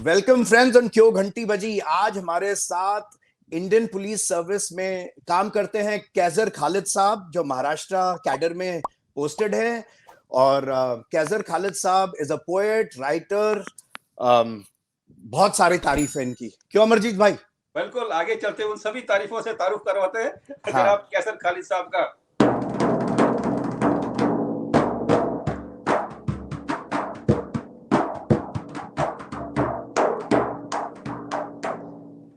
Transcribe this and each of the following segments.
Welcome friends on क्यों घंटी बजी। आज हमारे साथ इंडियन पुलिस सर्विस में काम करते हैं कैजर खालिद साहब, जो महाराष्ट्र कैडर में पोस्टेड हैं। और कैजर खालिद साहब इज अ पोएट, राइटर। बहुत सारी तारीफ है इनकी, क्यों अमरजीत भाई? बिल्कुल, आगे चलते उन सभी तारीफों से तारुफ करवाते हैं हाँ। जनाब कैसर खालिद साहब का।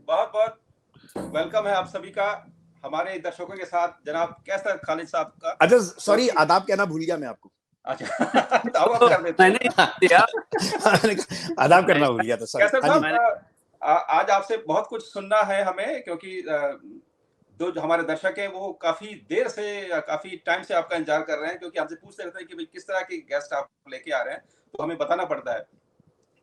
बहुत बहुत वेलकम है आप सभी का हमारे दर्शकों के साथ जनाब कैसर खालिद साहब का। अच्छा सॉरी, आदाब कहना भूल गया मैं आपको। अच्छा तो आप कर देते मैंने दिया आदाब करना भूल गया था, सॉरी। कैसर साहब, आज आपसे बहुत कुछ सुनना है हमें, क्योंकि जो हमारे दर्शक हैं वो काफी देर से, काफी टाइम से आपका इंतजार कर रहे हैं, क्योंकि हमसे पूछते रहते हैं कि भाई किस तरह के गेस्ट आप लेके आ रहे हैं, तो हमें बताना पड़ता है।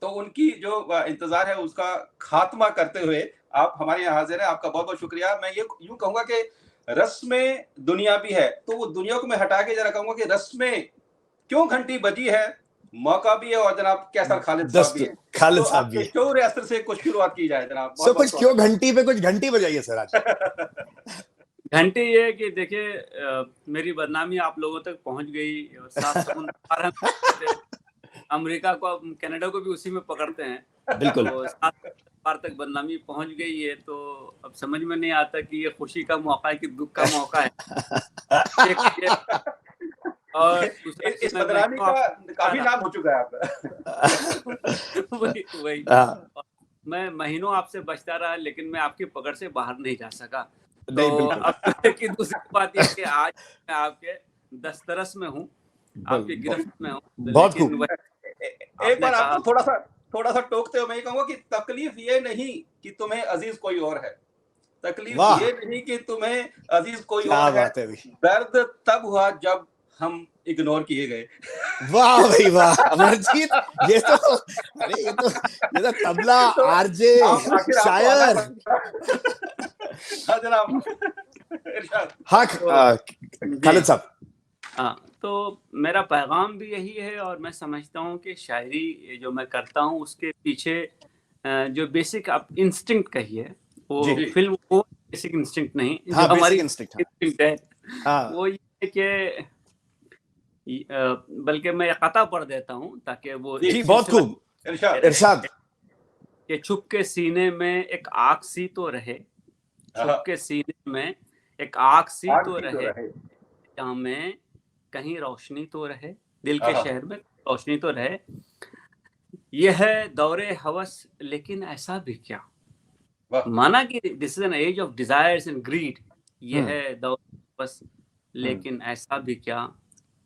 तो उनकी जो इंतजार है उसका खात्मा करते हुए आप हमारे यहाँ हाजिर हैं। आपका बहुत बहुत शुक्रिया। मैं ये यूं कहूंगा कि रस में दुनिया भी है, तो वो दुनिया को मैं हटा के जरा कहूंगा कि रस में क्यों घंटी बजी है, मौका भी है, और जनाब कैसर खालिद साहब भी है। खालिद साहब भी है। शोर असर से कुछ शुरुआत की जाए जनाब। सो कुछ क्यों घंटी पे कुछ घंटी बजाइए सर आज। घंटे ये कि देखिए, मेरी बदनामी आप लोगों तक पहुंच गई और अमेरिका को, कनाडा को भी उसी में पकड़ते हैं। बिल्कुल। तो 7 बार तक बदनामी पहुंच गई है, तो अब समझ में नहीं आता कि ये खुशी का मौका है कि दुख का मौका है। और इस बदनामी का काफी नाम हो चुका है आपका। वही मैं महीनों आपसे बचता रहा, लेकिन मैं आपकी पकड़ से बाहर नहीं जा सका। नहीं, तो अब की दूसरी बात यह कि आज मैं आपके दस्तरस में हूँ, आपकी गिरफ्त में हूँ। बहुत खूब। एक बार आपको थोड़ा सा टोकते हुए मैं ये कहूंगा कि तकलीफ ये नहीं कि तुम्हें अजीज कोई और है, तकलीफ ये नहीं कि तुम्हें अजीज कोई और है, दर्द तब हुआ जब हम इग्नोर किए गए। वाह भाई वाह अमरजीत, ये तो तबला आरजे शायर। हाँ खालिद साहब। हाँ, तो मेरा पैगाम भी यही है, और मैं समझता हूँ कि शायरी जो मैं करता हूँ उसके पीछे जो बेसिक आप इंस्टिंक्ट कहिए, वो फिल्म वो बेसिक इंस्टिंक्ट नहीं, हाँ, जो हमारी इंस्टिंक्ट है, वो ये कि बल्कि मैं कता पढ़ देता हूँ ताकि वो जी बहुत खूब। इरशाद कि छुप के सीने में एक आग सी तो रहे, छुप के सीने में एक आग सी तो रहे, जहाँ में कहीं रोशनी तो रहे, दिल के शहर में रोशनी तो रहे। यह है दौरे हवस, लेकिन ऐसा भी क्या, माना कि this is an age of desires and greed. यह है दौरे हवस, लेकिन ऐसा भी क्या,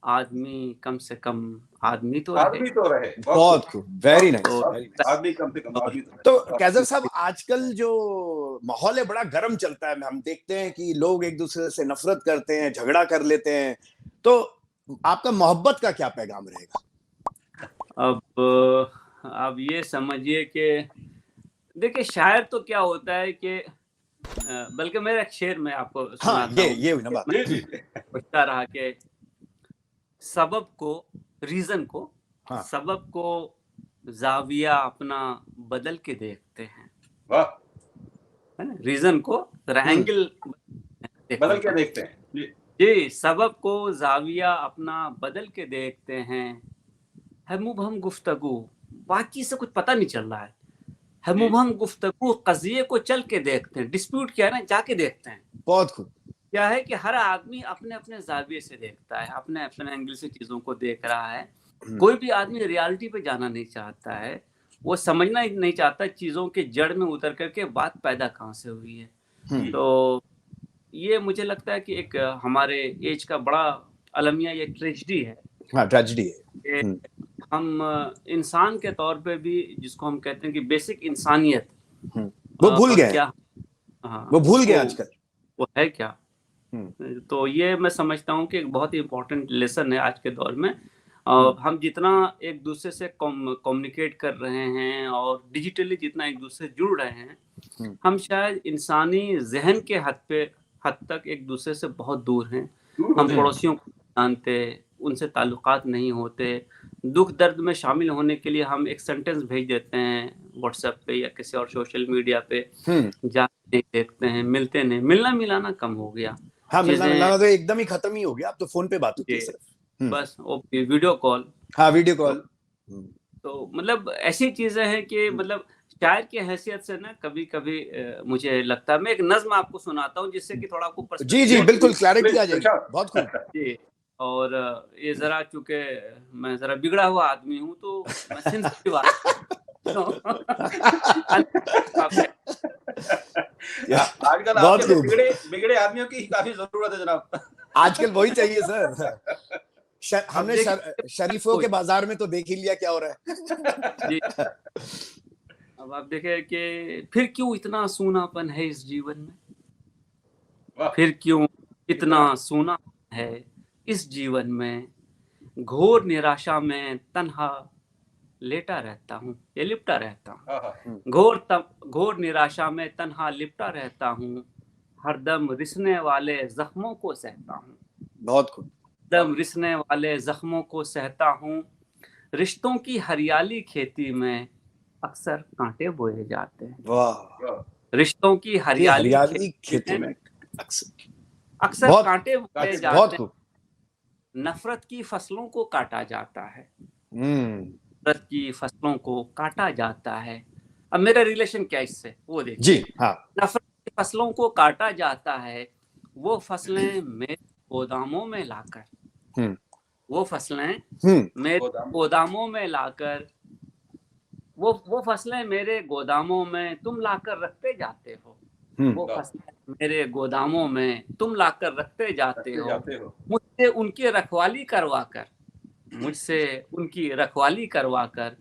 आदमी कम से कम आदमी तो रहे। बहुत खूब, वेरी नाइस। आदमी कम से कम आदमी तो कैजर साहब, आजकल जो माहौल है बड़ा गर्म चलता है। हम देखते हैं कि लोग एक दूसरे से नफरत करते हैं, झगड़ा कर लेते हैं। तो आपका मोहब्बत का क्या पैगाम रहेगा? अब ये समझिए कि देखिए, शायर तो क्या होता है कि बल्कि मेरा एक शेर में आपको सुनाता हूं। ये ना बात पूछता रहा कि सबब को, रीजन को, सबब को जाविया अपना बदल के देखते हैं, है ना, रीजन को एंगल बदल के देखते हैं। जी, सबब को जाविया अपना बदल के देखते हैं। है मुबहम गुफ्तगू, बाकी से कुछ पता नहीं चल रहा है मुबहम गुफ्तगू, कज़िये को चल के देखते हैं। डिस्प्यूट क्या है ना, जाके देखते हैं। बहुत खूब। क्या है कि हर आदमी अपने अपने जाविये से देखता है, अपने अपने एंगल से चीजों को देख रहा है। कोई भी आदमी रियलिटी पे जाना नहीं चाहता है, वो समझना ही नहीं चाहता चीजों के जड़ में उतर करके बात पैदा कहाँ से हुई है। तो ये मुझे लगता है कि एक हमारे एज का बड़ा अलमिया ये ट्रेजेडी है। हाँ, ट्रेजेडी है। हम इंसान के तौर पे भी, जिसको हम कहते हैं कि बेसिक इंसानियत, वो भूल गए क्या? वो भूल गए आजकल, वो है क्या? तो ये मैं समझता हूँ कि एक बहुत ही इम्पोर्टेंट लेसन है आज के दौर में। हम जितना एक दूसरे से कम्युनिकेट कर रहे हैं और डिजिटली जितना एक दूसरे से जुड़ रहे हैं, हम शायद इंसानी जहन के हद तक एक दूसरे से बहुत दूर हैं। हम पड़ोसियों को जानते, उनसे ताल्लुकात नहीं होते। दुख दर्द में शामिल होने के लिए हम एक सेंटेंस भेज देते हैं, व्हाट्सएप पे या किसी और सोशल मीडिया पे जाते नहीं, देखते हैं, मिलते नहीं, मिलना मिलाना कम हो गया। हाँ, मिलना मिलाना तो एकदम ही खत्म ही हो गया, अब तो फोन पे बात होती है सिर्फ। बस वीडियो कॉल। हाँ, वीडियो कॉल। तो मतलब ऐसी चीजें हैं कि मतलब शायर की हैसियत से ना कभी कभी मुझे लगता है, मैं एक नज्म आपको सुनाता हूँ जिससे कि थोड़ा आपको जी जी बिल्कुल क्लैरिटी आ जाएगी। बहुत खूब जी। और ये जरा चूंकि मैं जरा बिगड़ा हुआ आदमी हूँ तो मैं सेंसिटिव आजकल आपके बिगड़े आदमियों की काफी जरूरत है जनाब। आजकल वही चाहिए सर। हमने शरीफों के बाजार में तो देख ही लिया क्या हो रहा है। जी। अब आप देखें कि फिर क्यों इतना सूनापन है इस जीवन में, फिर क्यों इतना सूना है इस जीवन में, घोर निराशा में तन्हा लेटा रहता हूँ, ये लिपटा रहता हूँ। घोर निराशा में तन्हा लिपटा रहता हूँ, हरदम रिसने वाले जख्मों को सहता हूँ। बहुत खूब। हरदम रिसने वाले जख्मों को सहता हूँ, रिश्तों की हरियाली खेती में अक्सर कांटे बोए जाते हैं। वाह। रिश्तों की हरियाली खेती में अक्सर कांटे बोए जाते हैं। नफरत की फसलों को काटा जाता है, नफरत की फसलों को काटा जाता है। अब मेरा रिलेशन क्या इससे, वो देखिए जी। हाँ। नफरत की फसलों को काटा जाता है, वो फसलें मेरे गोदामों में लाकर, वो फसलें मेरे गोदामों में लाकर, वो फसलें मेरे गोदामों में तुम लाकर रखते जाते हो, वो फसलें मेरे गोदामों में तुम लाकर रखते जाते हो। मुझसे उनकी रखवाली करवाकर, मुझसे उनकी रखवाली करवाकर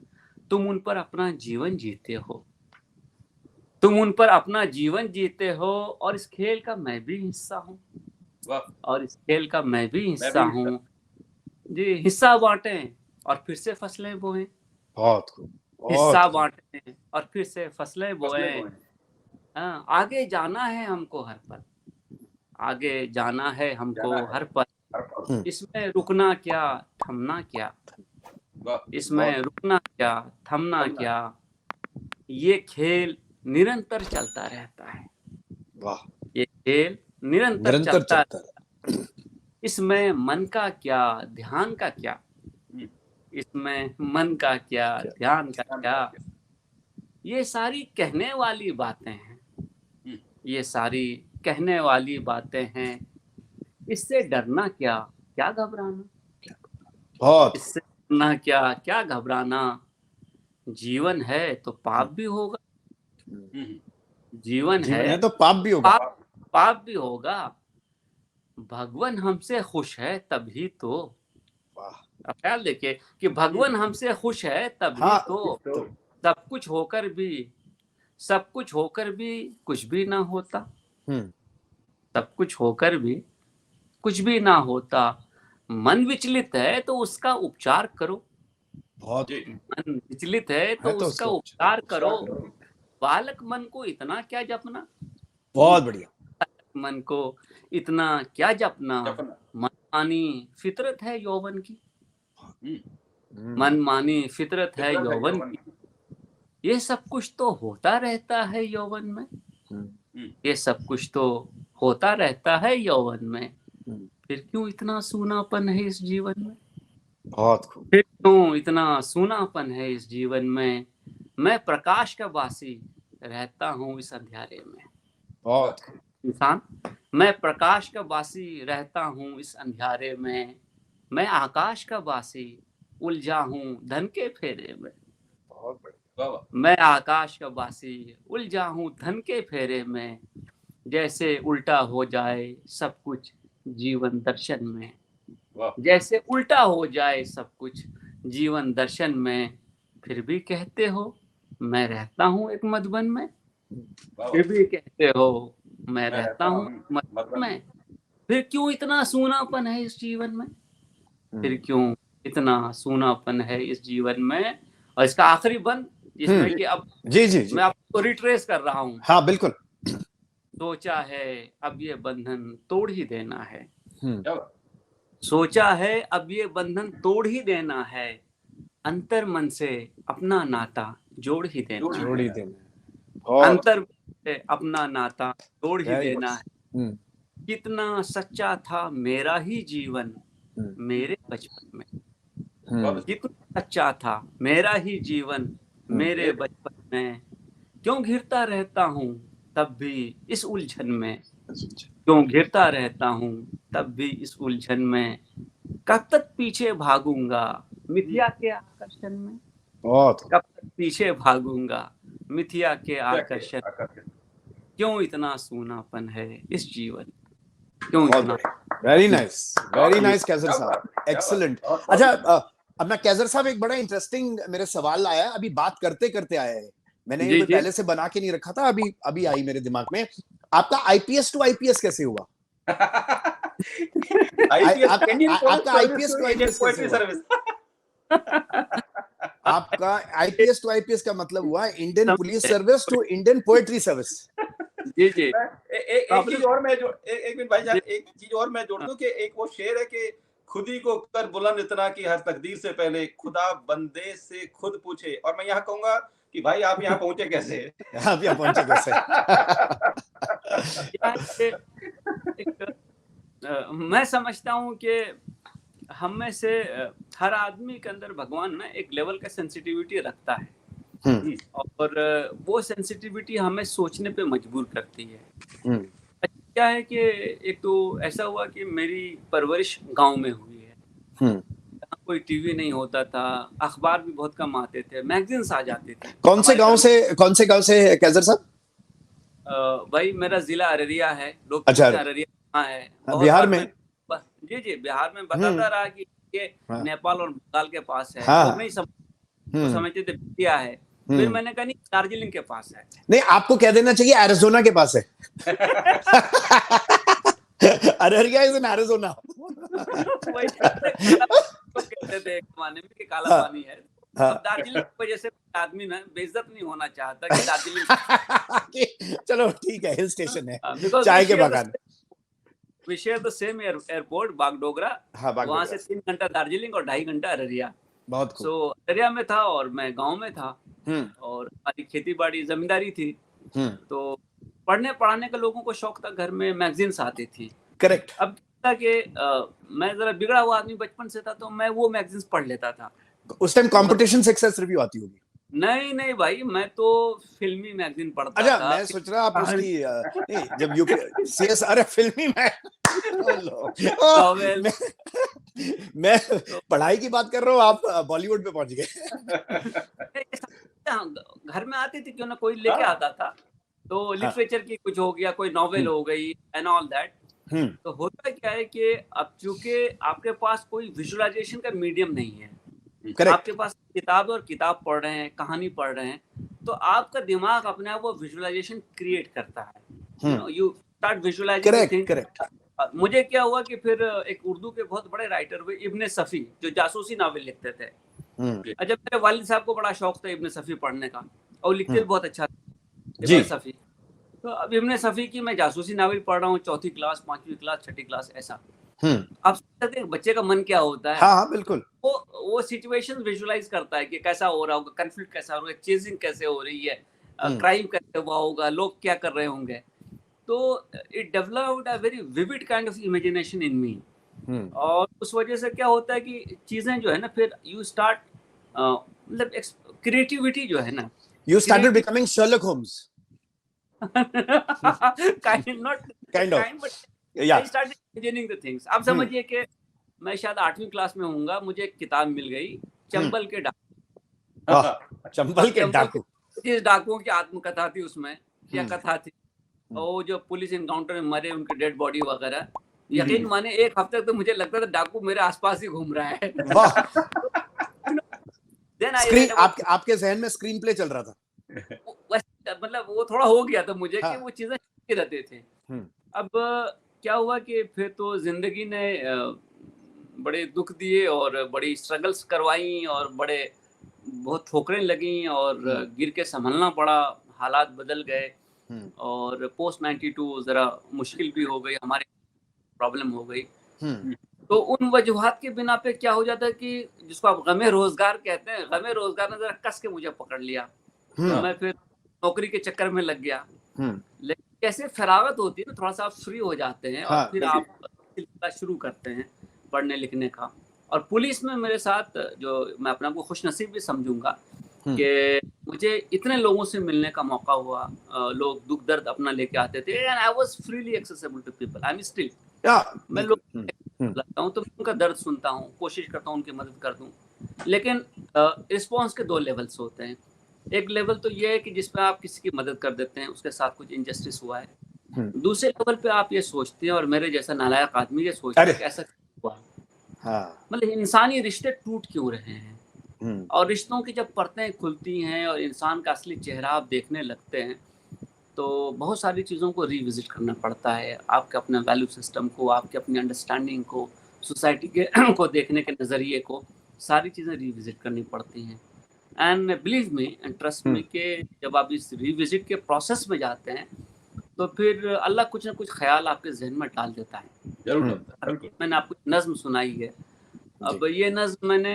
तुम उन पर अपना जीवन जीते हो, तुम उन पर अपना जीवन जीते हो। और इस खेल का मैं भी हिस्सा हूँ, और इस खेल का मैं भी हिस्सा हूँ। जी, हिस्सा बांटें और फिर से फसलें बोएं। बहुत खूब। हिस्सा बांटें और फिर से फसलें बोएं। हाँ, आगे जाना है हमको हर पल, आगे जाना है हमको हर पल। इसमें रुकना क्या थमना क्या, इसमें रुकना क्या थमना क्या, ये खेल निरंतर चलता रहता है। वाह। ये खेल निरंतर चलता है। इसमें मन का क्या ध्यान का क्या, इसमें मन का क्या ध्यान का क्या, ये सारी कहने वाली बातें हैं, ये सारी कहने वाली बातें हैं। इससे डरना क्या, क्या घबराना, बहुत इससे डरना क्या, क्या घबराना। जीवन है तो पाप भी होगा, जीवन है तो पाप भी होगा, पाप भी होगा। भगवान हमसे खुश है तभी तो, अब ख्याल देखिए कि भगवान हमसे खुश है तभी तो सब कुछ होकर भी कुछ भी ना होता, सब कुछ होकर भी कुछ भी ना होता। मन विचलित है तो उसका उपचार करो, मन विचलित है तो उसका उपचार करो। बालक मन को इतना क्या जपना, बहुत बढ़िया। मन को इतना क्या जपना, मनमानी फितरत है यौवन की, मनमानी फितरत है यौवन की। ये सब कुछ तो होता रहता है यौवन में, ये सब कुछ तो होता रहता है यौवन में। फिर क्यों इतना सूनापन है इस जीवन में, बहुत खूब। फिर क्यों इतना सूनापन है इस जीवन में। मैं प्रकाश का वासी रहता हूँ इस अंधियारे में, बहुत इंसान, मैं प्रकाश का वासी रहता हूँ इस अंधियारे में। मैं आकाश का वासी उलझा हूँ धन के फेरे में, बहुत बढ़िया। मैं आकाश का वासी उलझा हूँ धन के फेरे में। जैसे उल्टा हो जाए सब कुछ जीवन दर्शन में, जैसे उल्टा हो जाए सब कुछ जीवन दर्शन में। फिर भी कहते हो मैं रहता हूँ एक मधुबन में, फिर भी कहते हो मैं रहता हूँ मधुबन में। फिर क्यों इतना सूनापन है इस जीवन में, फिर क्यों इतना सूनापन है इस जीवन में। और इसका आखिरी बंद जिसमें कि अब जी मैं आपको रिट्रेस कर रहा हूँ। हाँ बिल्कुल। सोचा है अब ये बंधन तोड़ ही देना है, सोचा है अब ये बंधन तोड़ ही देना है। अंतर मन से अपना नाता जोड़ ही देना, जोड़ ही देना, अंतर से अपना नाता जोड़ ही देना है। हम्म। कितना सच्चा था मेरा ही जीवन मेरे बचपन में, कितना सच्चा था मेरा ही जीवन मेरे बचपन में, क्यों घिरता रहता हूँ तब भी इस उलझन में, क्यों घिरता रहता हूँ तब भी इस उलझन में, कब तक पीछे भागूंगा मिथिया के आकर्षण में, बहुत कब तक पीछे भागूंगा मिथिया के आकर्षण, क्यों इतना सूनापन है इस जीवन, क्यों इतना। वेरी नाइस कैसर साहब, एक्सीलेंट। अच्छा अपना कैसर साहब एक बड़ा इंटरेस्टिंग मेरे सवाल आया, अभी बात करते करते आया है, मैंने ये पहले से बना के नहीं रखा था, अभी आई मेरे दिमाग में। आपका आईपीएस टू आईपीएस कैसे हुआ? आपका आईपीएस टू आईपीएस कैसे हुआ? आपका आईपीएस टू आईपीएस का मतलब हुआ Indian police service to Indian poetry service. जी जी। एक चीज और मैं एक मिनट भाईजान, एक चीज और मैं जोड़ दूं कि एक वो शेर है कि खुदी को कर बुलंद इतना कि हर तकदीर से पहले खुदा बंदे से खुद पूछे, और मैं यहाँ कहूंगा कि भाई आप यहाँ पहुंचे कैसे? आप यहाँ पहुंचे कैसे? मैं समझता हूँ कि हम में से हर आदमी के अंदर भगवान ना एक लेवल का सेंसिटिविटी रखता है, और वो सेंसिटिविटी हमें सोचने पे मजबूर करती है। क्या है कि एक तो ऐसा हुआ कि मेरी परवरिश गांव में हुई है, कोई टीवी नहीं होता था, अखबार भी बहुत कम आते थे, मैगजीन्स आ जाते थे। कौन से गांव से कैसर साहब? भाई मेरा जिला अररिया है, अच्छा, अररिया है बिहार में। जी जी, बिहार में बताता रहा कि ये नेपाल और बंगाल के पास है, लोग नहीं समझते थे बिटिया है, फिर मैंने कहा नहीं दार्जिलिंग के पास है। नहीं, आपको कह देना चाहिए एरिज़ोना के पास है। Araria is in Arizona. वही कहते थे जमाने में कि काला पानी है। अब दार्जिलिंग की वजह से आदमी ना बेइज्जत नहीं होना चाहता कि दार्जिलिंग चलो ठीक है, हिल स्टेशन है, चाय के बागान। We share the same airport, Bagdogra. वहाँ से 3 घंटा दार्जिलिंग और 2.5 घंटा अररिया। बहुत खूब। So अररिया में था और मैं गांव में था, और हमारी खेती बाड़ी जमींदारी थी, तो पढ़ने पढ़ाने का लोगों को शौक था, घर में मैगजीन्स आती थी। करेक्ट। अब कि मैं जरा बिगड़ा हुआ आदमी बचपन से था, तो मैं वो मैगजीन्स पढ़ लेता था। उस टाइम कंपटीशन सक्सेस रिव्यू आती होगी? नहीं भाई, मैं तो फिल्मी मैगजीन पढ़ता था। मैं सोच रहा आप उसकी जब यूपी सीएस, अरे फिल्मी मैं पढ़ाई की बात कर रहा हूँ, आप बॉलीवुड पे पहुंच गए। घर में आती थी, क्यों ना कोई लेके आता था, तो लिटरेचर की कुछ हो गया, कोई नॉवेल हो गई एंड ऑल दैट। तो होता क्या है कि अब चूंकि आपके पास कोई विजुअलाइजेशन का मीडियम नहीं है, आपके पास किताब और किताब पढ़ रहे हैं, कहानी पढ़ रहे हैं, तो आपका दिमाग अपने आप वो विजुअलाइजेशन क्रिएट करता है। You start visualising. करेक्ट। मुझे क्या हुआ कि फिर एक उर्दू के बहुत बड़े राइटर हुए इब्ने सफी, जो जासूसी नावल लिखते थे। जब मेरे वालिद साहब को बड़ा शौक था इब्ने सफी पढ़ने का, और लिखते बहुत अच्छा इब्ने सफी। तो अब इब्ने सफी की मैं जासूसी नावल पढ़ रहा हूँ, 4वीं क्लास, 5वीं क्लास, छठी क्लास, ऐसा। आप सोचते हैं बच्चे का मन क्या होता है। हाँ, बिल्कुल। वो सिचुएशन विजुअलाइज करता है कि कैसा हो रहा होगा, कन्फ्लिक्ट कैसा हो रहा है, चेजिंग कैसे हो रही है, क्राइम कैसे हुआ होगा, लोग क्या कर रहे होंगे। तो it developed a very vivid kind of imagination in me. और उस वजह से क्या होता है कि चीजें जो है ना, फिर यू स्टार्ट मतलब क्रिएटिविटी जो है ना, you started becoming Sherlock Holmes. Kind of I started imagining the things। आप समझिए कि मैं शायद 8वीं क्लास में होऊंगा, मुझे एक किताब मिल गई, चंबल के डाकू। चंबल के डाकू, जिस डाकुओं की आत्मकथा थी, उसमें क्या कथा थी, और जो पुलिस इनकाउंटर में मरे, उनके डेड बॉडी वगैरह। यकीन माने एक हफ्ते तक तो मुझे लगता था डाकू मेरे आसपास ही घूम रहा है। आपके जहन में स्क्रीन प्ले चल रहा था, मतलब वो थोड़ा हो गया था मुझे कि वो चीजें रहते थे। अब क्या हुआ कि फिर तो जिंदगी ने बड़े दुख दिए और बड़ी स्ट्रगल्स करवाई, और बहुत ठोकरें लगी, और गिर के संभलना पड़ा, हालात बदल गए, और पोस्ट 92 जरा मुश्किल भी हो गई, हमारे प्रॉब्लम हो गई। तो उन वजूहात के बिना पे क्या हो जाता है कि जिसको आप गमे रोजगार कहते हैं, गमे रोजगार ने जरा कस के मुझे पकड़ लिया। तो मैं फिर नौकरी के चक्कर में लग गया। लेकिन कैसे फरागत होती है ना, थोड़ा सा आप फ्री हो जाते हैं और फिर आप सिलसिला शुरू करते हैं पढ़ने लिखने का। और पुलिस में मेरे साथ जो मैं अपने आप को खुशनसीब भी समझूंगा कि मुझे इतने लोगों से मिलने का मौका हुआ, लोग दुख दर्द अपना लेके आते थे and I was freely accessible to people. I am still, मैं लोग लगता हूँ तो उनका दर्द सुनता हूँ, कोशिश करता हूँ उनकी मदद कर दूं। लेकिन रिस्पॉन्स के 2 लेवल्स होते हैं। एक लेवल तो ये है कि जिसमें आप किसी की मदद कर देते हैं, उसके साथ कुछ इनजस्टिस हुआ है। दूसरे लेवल पे आप ये सोचते हैं, और मेरे जैसा नालायक आदमी ये सोचता है कि ऐसा हुआ, मतलब इंसानी रिश्ते टूट क्यों रहे हैं। और रिश्तों की जब परतें खुलती हैं और इंसान का असली चेहरा आप देखने लगते हैं, तो बहुत सारी चीज़ों को रिविजिट करना पड़ता है। आपके अपने वैल्यू सिस्टम को, आपके अपनी अंडरस्टैंडिंग को, सोसाइटी के को देखने के नज़रिए को, सारी चीज़ें रिविजिट करनी पड़ती हैं। And believe me and trust me कि जब आप इस रिविजिट के प्रोसेस में जाते हैं तो फिर अल्लाह कुछ ना कुछ ख्याल आपके जहन में डाल देता है। जरूर मैंने आपको नज्म सुनाई है। अब ये नज्म मैंने,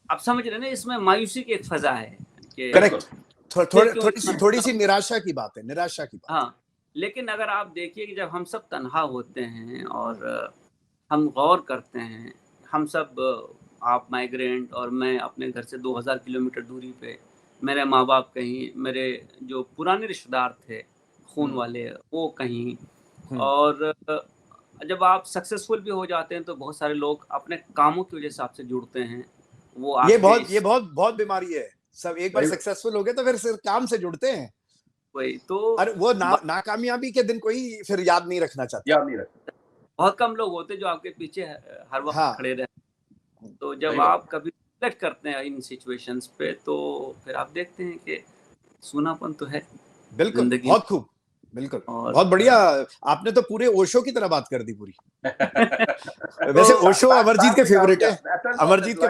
आप समझ रहे हैं ना, इसमें मायूसी की एक फजा है कि करेक्ट, थोड़ी सी निराशा की बात है, हाँ। लेकिन अगर आप देखिए कि जब हम सब तन्हा होते हैं और हम गौर करते हैं, हम सब, आप माइग्रेंट और मैं अपने घर से 2000 किलोमीटर दूरी पे, मेरे माँ बाप कहीं, मेरे जो पुराने रिश्तेदार थे खून वाले वो कहीं, और जब आप सक्सेसफुल भी हो जाते हैं तो बहुत सारे लोग अपने कामों की वजह से आपसे जुड़ते हैं। वो ये बहुत बीमारी है। सब एक बार सक्सेसफुल हो गए तो फिर सिर्फ काम से जुड़ते हैं। वही तो, और वो नाकामयाबी के दिन कोई फिर याद नहीं रखना चाहता। बहुत कम लोग होते जो आपके पीछे हर वक्त खड़े रहते। तो जब आप कभी रिफ्लेक्ट करते हैं इन सिचुएशंस पे, तो फिर आप देखते हैं कि सूनापन तो है। बिल्कुल, बहुत खूब, बिल्कुल, बहुत बढ़िया। आपने तो पूरे ओशो की तरह बात कर दी पूरी। वैसे ओशो अमरजीत के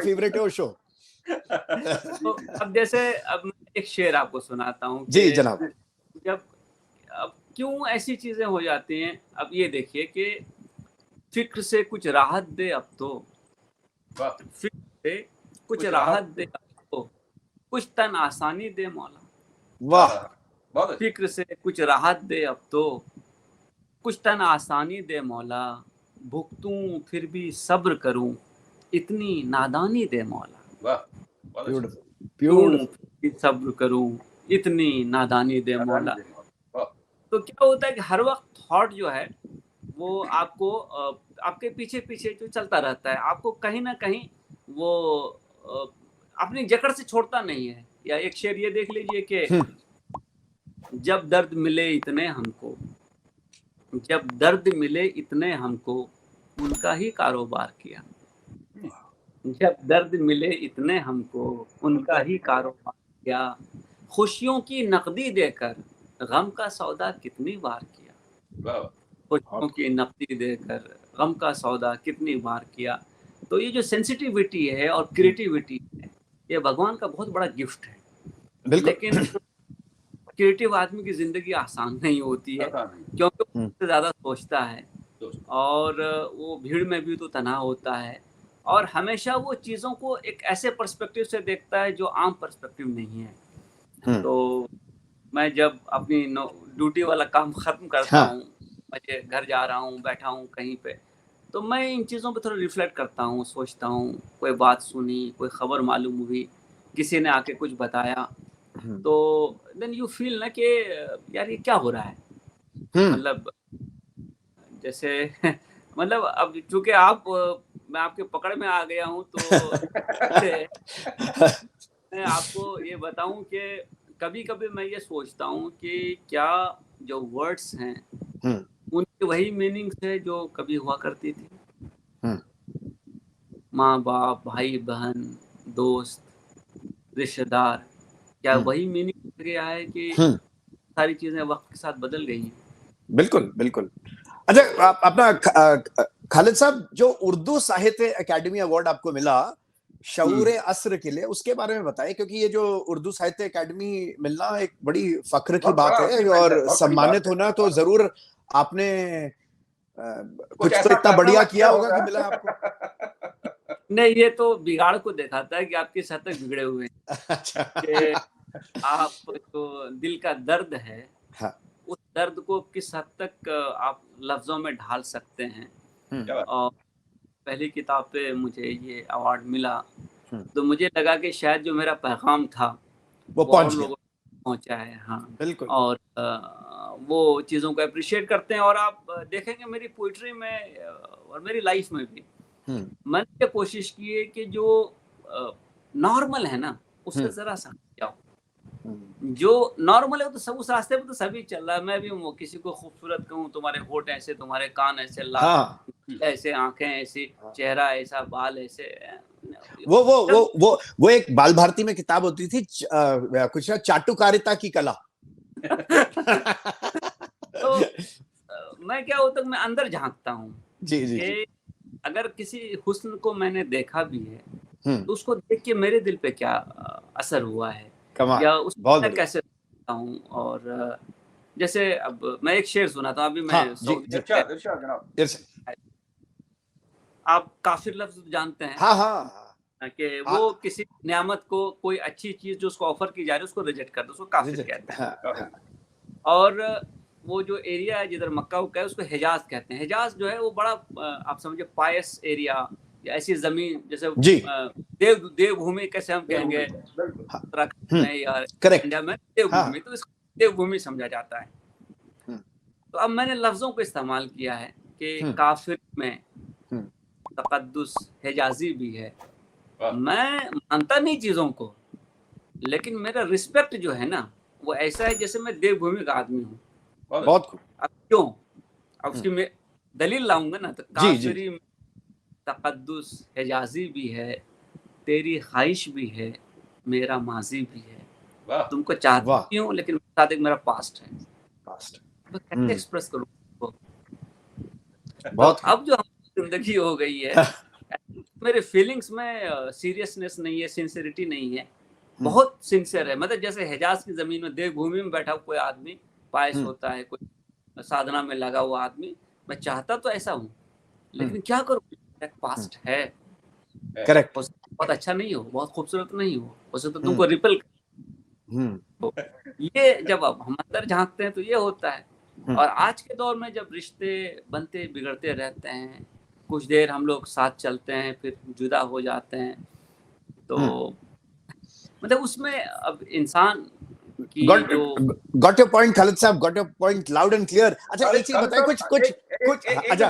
फेवरेट है ओशो। तो अब जैसे, अब एक शेर आपको सुनाता हूँ। जी जनाब। जब अब क्यों ऐसी चीजें हो जाती हैं, अब ये देखिए कि फिक्र से कुछ राहत दे अब तो, फिक्र से कुछ राहत दे अब तो, कुछ तन आसानी दे मौला। वाह। फिक्र से कुछ राहत दे अब तो, कुछ तन आसानी दे मौला। भुगतूं फिर भी सब्र करूं, इतनी नादानी दे मौला। ब्यूटीफुल। सब्र करूं, इतनी नादानी दे मौला। तो क्या होता है कि हर वक्त थॉट जो है वो आपको, आपके पीछे पीछे जो चलता रहता है, आपको कहीं ना कहीं वो अपनी जकड़ से छोड़ता नहीं है। या एक शेर ये देख लीजिए कि जब दर्द मिले इतने हमको, जब दर्द मिले इतने हमको, उनका ही कारोबार किया। जब दर्द मिले इतने हमको, उनका ही कारोबार किया। खुशियों की नकदी देकर गम का सौदा कितनी बार किया। खुशियों की नकदी देकर गम का सौदा कितनी बार किया। तो ये जो सेंसिटिविटी है और क्रिएटिविटी है, ये भगवान का बहुत बड़ा गिफ्ट है। लेकिन क्रिएटिव आदमी की जिंदगी आसान नहीं होती है, क्योंकि वो सबसे ज्यादा सोचता है और वो भीड़ में भी तो तन्हा होता है, और हमेशा वो चीजों को एक ऐसे पर्सपेक्टिव से देखता है जो आम पर्सपेक्टिव नहीं है। तो मैं जब अपनी ड्यूटी वाला काम खत्म करता हूँ, मैं घर जा रहा हूँ, बैठा हूँ कहीं पे, तो मैं इन चीज़ों पे थोड़ा रिफ्लेक्ट करता हूँ, सोचता हूँ। कोई बात सुनी, कोई खबर मालूम हुई, किसी ने आके कुछ बताया, तो देन यू फील ना कि यार ये क्या हो रहा है। मतलब जैसे मतलब अब चूंकि मैं आपके पकड़ में आ गया हूँ, तो मैं आपको ये बताऊं कि कभी कभी मैं ये सोचता हूँ कि क्या जो वर्ड्स हैं उनकी वही मीनिंग है जो कभी हुआ करती थी। माँ बाप, भाई बहन, दोस्त, रिश्तेदार, क्या वही मीनिंग गया है कि सारी चीजें वक्त के साथ बदल गई हैं? बिल्कुल बिल्कुल। अच्छा, अपना खालिद साहब, जो उर्दू साहित्य अकादमी अवार्ड आपको मिला शऊर असर के लिए, उसके बारे में बताएं, क्योंकि ये जो उर्दू साहित्य अकादमी मिलना एक बड़ी फख्र की बात है, और सम्मानित होना तो जरूर आपने कुछ तो इतना बढ़िया किया होगा कि मिला आपको। नहीं, ये तो बिगाड़ को दिखाता है कि आपकी सतह बिगड़े हुए हैं। अच्छा। आप जो दिल का दर्द है, हाँ। उस दर्द को किस हद तक आप लफ्जों में ढाल सकते हैं। क्या बात। और पहली किताब पे मुझे ये अवार्ड मिला, हम्म। तो मुझे लगा कि शायद जो मेरा पैगाम था वो और पहुंच गया। लोगों तक पहुंचा है। हाँ, बिल्कुल। और वो चीज़ों को अप्रिशिएट करते हैं। और आप देखेंगे मेरी पोइट्री में और मेरी लाइफ में भी मैंने ये कोशिश की है कि जो नॉर्मल है ना, उससे जरा सा जाओ। जो नॉर्मल है तो सब उस रास्ते पे तो सभी चल रहा है। मैं भी किसी को खूबसूरत कहूँ, तुम्हारे होठ ऐसे, तुम्हारे कान ऐसे, हाँ। ऐसे आंखें ऐसी, चेहरा ऐसा, बाल ऐसे। वो एक बाल भारती में किताब होती थी, कुछ चाटुकारिता की कला। तो मैं क्या होता, मैं अंदर झांकता हूँ जी जी जी। कि अगर किसी हुस्न को मैंने देखा भी है, तो उसको देख के मेरे दिल पे क्या असर हुआ है, कमाल, या बहुत उसको मैं बढ़िया। कैसे देखता हूँ। और जैसे अब मैं एक शेर सुनाता हूँ। अभी मैं हाँ, जी, जी। इरशाद इरशाद जनाब। इरशाद। आप काफिर लफ्ज जानते हैं हाँ हाँ कि वो किसी नियामत को, कोई अच्छी चीज जो उसको ऑफर की जा रही है, उसको रिजेक्ट कर दो, उसको काफिर कहते हैं। हाँ। और वो जो एरिया है जिधर मक्का का है, उसको हिजाज कहते हैं। हिजाज जो है वो बड़ा आप समझे पायस एरिया, या ऐसी जमीन जैसे जी। देवभूमि कैसे हम कहेंगे उत्तराखंड में या करेक्ट। इंडिया में देवभूमि, तो इसको देवभूमि समझा जाता है। तो अब मैंने लफ्जों को इस्तेमाल किया है कि काफिर में तकद्दुस हिजाजी भी है। मैं मानता नहीं चीजों को, लेकिन मेरा रिस्पेक्ट जो है ना, वो ऐसा है जैसे मैं देवभूमि का आदमी हूँ। बहुत खूब। अब क्यों, अब उसकी मैं दलील लाऊंगा ना, तो काफिरी में तकद्दुस हिजाजी भी है, तेरी ख्वाहिश भी है, मेरा माजी भी है। तुमको चाहती हूँ, लेकिन साथ एक मेरा पास्ट है। तो कैसे एक्सप्रेस करूँ उसको? बहुत। अब जो हमारी जिंदगी हो गई है, मेरे फीलिंग्स में सीरियसनेस नहीं है, सिंसियरिटी नहीं है। बहुत सिंसियर है। मतलब जैसे हिजाज की जमीन में देवभूमि में बैठा कोई आदमी पायस होता है, कोई साधना में लगा हुआ आदमी, मैं चाहता तो ऐसा हूँ, लेकिन क्या करूँ, एक पास्ट है। करेक्ट। बहुत अच्छा नहीं हो, बहुत खूबसूरत नहीं हो, उसे तो तुमको रिपेल। ये जब अब हम अंदर झांकते हैं तो ये होता है। और आज के दौर में जब रिश्ते बनते बिगड़ते रहते हैं, कुछ देर हम लोग साथ चलते हैं, फिर जुदा हो जाते हैं, तो मतलब उसमें अब इंसान की गॉट योर पॉइंट खालिद साहब, got your point loud and clear. अच्छा एक चीज बताइए, कुछ अच्छा,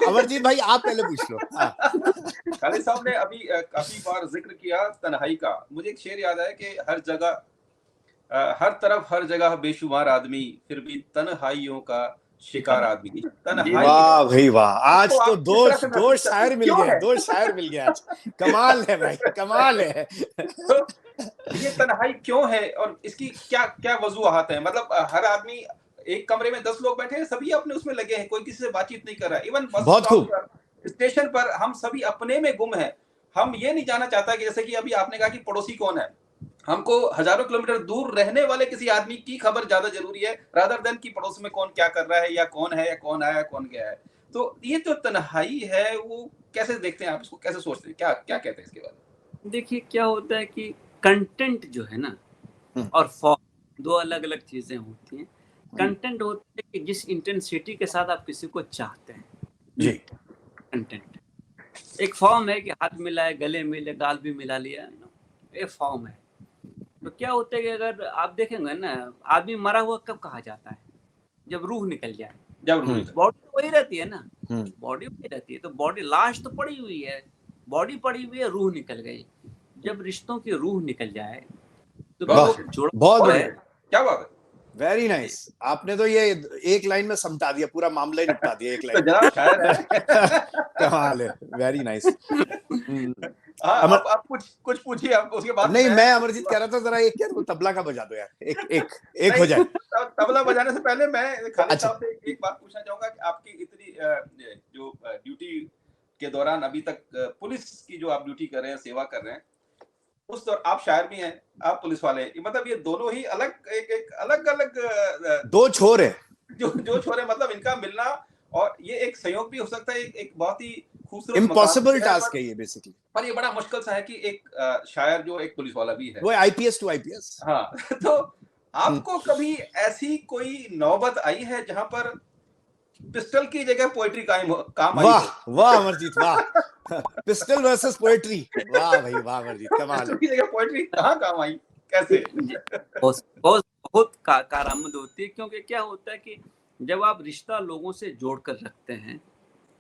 अमरजीत भाई आप पहले पूछ लो। खालिद साहब ने अभी काफी बार जिक्र किया तन्हाई का। मुझे एक शेर याद है कि हर जगह, हर तरफ हर जगह बेशुमार आदमी, फिर भी तन्हाइयों का शिकार आदमी। वाह भाई वाह, आज तो दो शायर मिल गए, दो शायर मिल गए आज। कमाल है भाई, कमाल है। तो ये तन्हाई क्यों है और इसकी क्या क्या वजूहात है? मतलब हर आदमी एक कमरे में 10 लोग बैठे हैं, सभी अपने उसमें लगे हैं, कोई किसी से बातचीत नहीं कर रहा है। इवन बस स्टॉप पर, स्टेशन पर हम सभी अपने में गुम हैं। हम ये नहीं जानना चाहता कि जैसे कि अभी आपने कहा कि पड़ोसी कौन है, हमको हजारों किलोमीटर दूर रहने वाले किसी आदमी की खबर ज्यादा जरूरी है रादर देन कि पड़ोस में कौन क्या कर रहा है, या कौन है, या कौन आया, कौन गया है। तो ये जो तन्हाई है वो कैसे देखते हैं आप, इसको कैसे सोचते हैं, क्या क्या कहते हैं इसके बारे में? देखिए क्या होता है कि कंटेंट जो है ना और फॉर्म, दो अलग अलग चीजें होती हैं। कंटेंट होता है कि जिस इंटेंसिटी के साथ आप किसी को चाहते हैं, जी, कंटेंट। एक फॉर्म है कि हाथ मिलाए, गले मिले, गाल भी मिला लिया, ये फॉर्म है। तो क्या होता है कि अगर आप देखेंगे ना, आदमी मरा हुआ कब कहा जाता है? जब रूह निकल जाए। जब बॉडी तो वही रहती है ना, बॉडी वही रहती है। तो बॉडी, लाश तो पड़ी हुई है, बॉडी पड़ी हुई है, रूह निकल गई। जब रिश्तों की रूह निकल जाए तो बहुत बढ़िया, क्या बात है, वेरी नाइस। आपने तो ये एक लाइन में समझा दिया, पूरा मामला ही निपटा दिया एक लाइन। तो जनाब शायर है। कमाल है, वेरी नाइस। आप कुछ पूछिए, आप उसके बाद। नहीं, मैं अमरजीत कह रहा था जरा एक यार वो तबला का बजा दो यार, एक हो जाए। तबला बजाने से पहले मैं खालिद साहब से एक बात पूछना चाहूंगा कि आपकी इतनी जो ड्यूटी के दौरान अभी तक पुलिस की जो आप ड्यूटी कर रहे हैं, सेवा कर रहे हैं, उस दौरान आप शायर भी हैं, आप पुलिस वाले हैं, मतलब ये दोनों ही अलग एक अलग अलग दो छोर है, जो छोर है। मतलब इनका मिलना और ये एक संयोग भी हो सकता है, एक बहुत ही खूबसूरत इम्पॉसिबल मकाम टास्क है ये बेसिकली, पर ये बड़ा मुश्किल सा है कि एक शायर जो एक पुलिस वाला भी है, वो आईपीएस टू आईपीएस। हाँ तो आपको कभी ऐसी कोई नौबत आई है जहां पर पिस्टल की जगह पोएट्री काम आई वाह हो? वाह अमरजीत वाह, पिस्टल वर्सेस पोएट्री, वाह भाई वाह अमरजीत, कमाल पिस्टल है। की जगह पोएट्री कहाँ काम आई, कैसे? बहुत बहुत बहुत कारआमद होती है, क्योंकि क्या होता है कि जब आप रिश्ता लोगों से जोड़ कर रखते हैं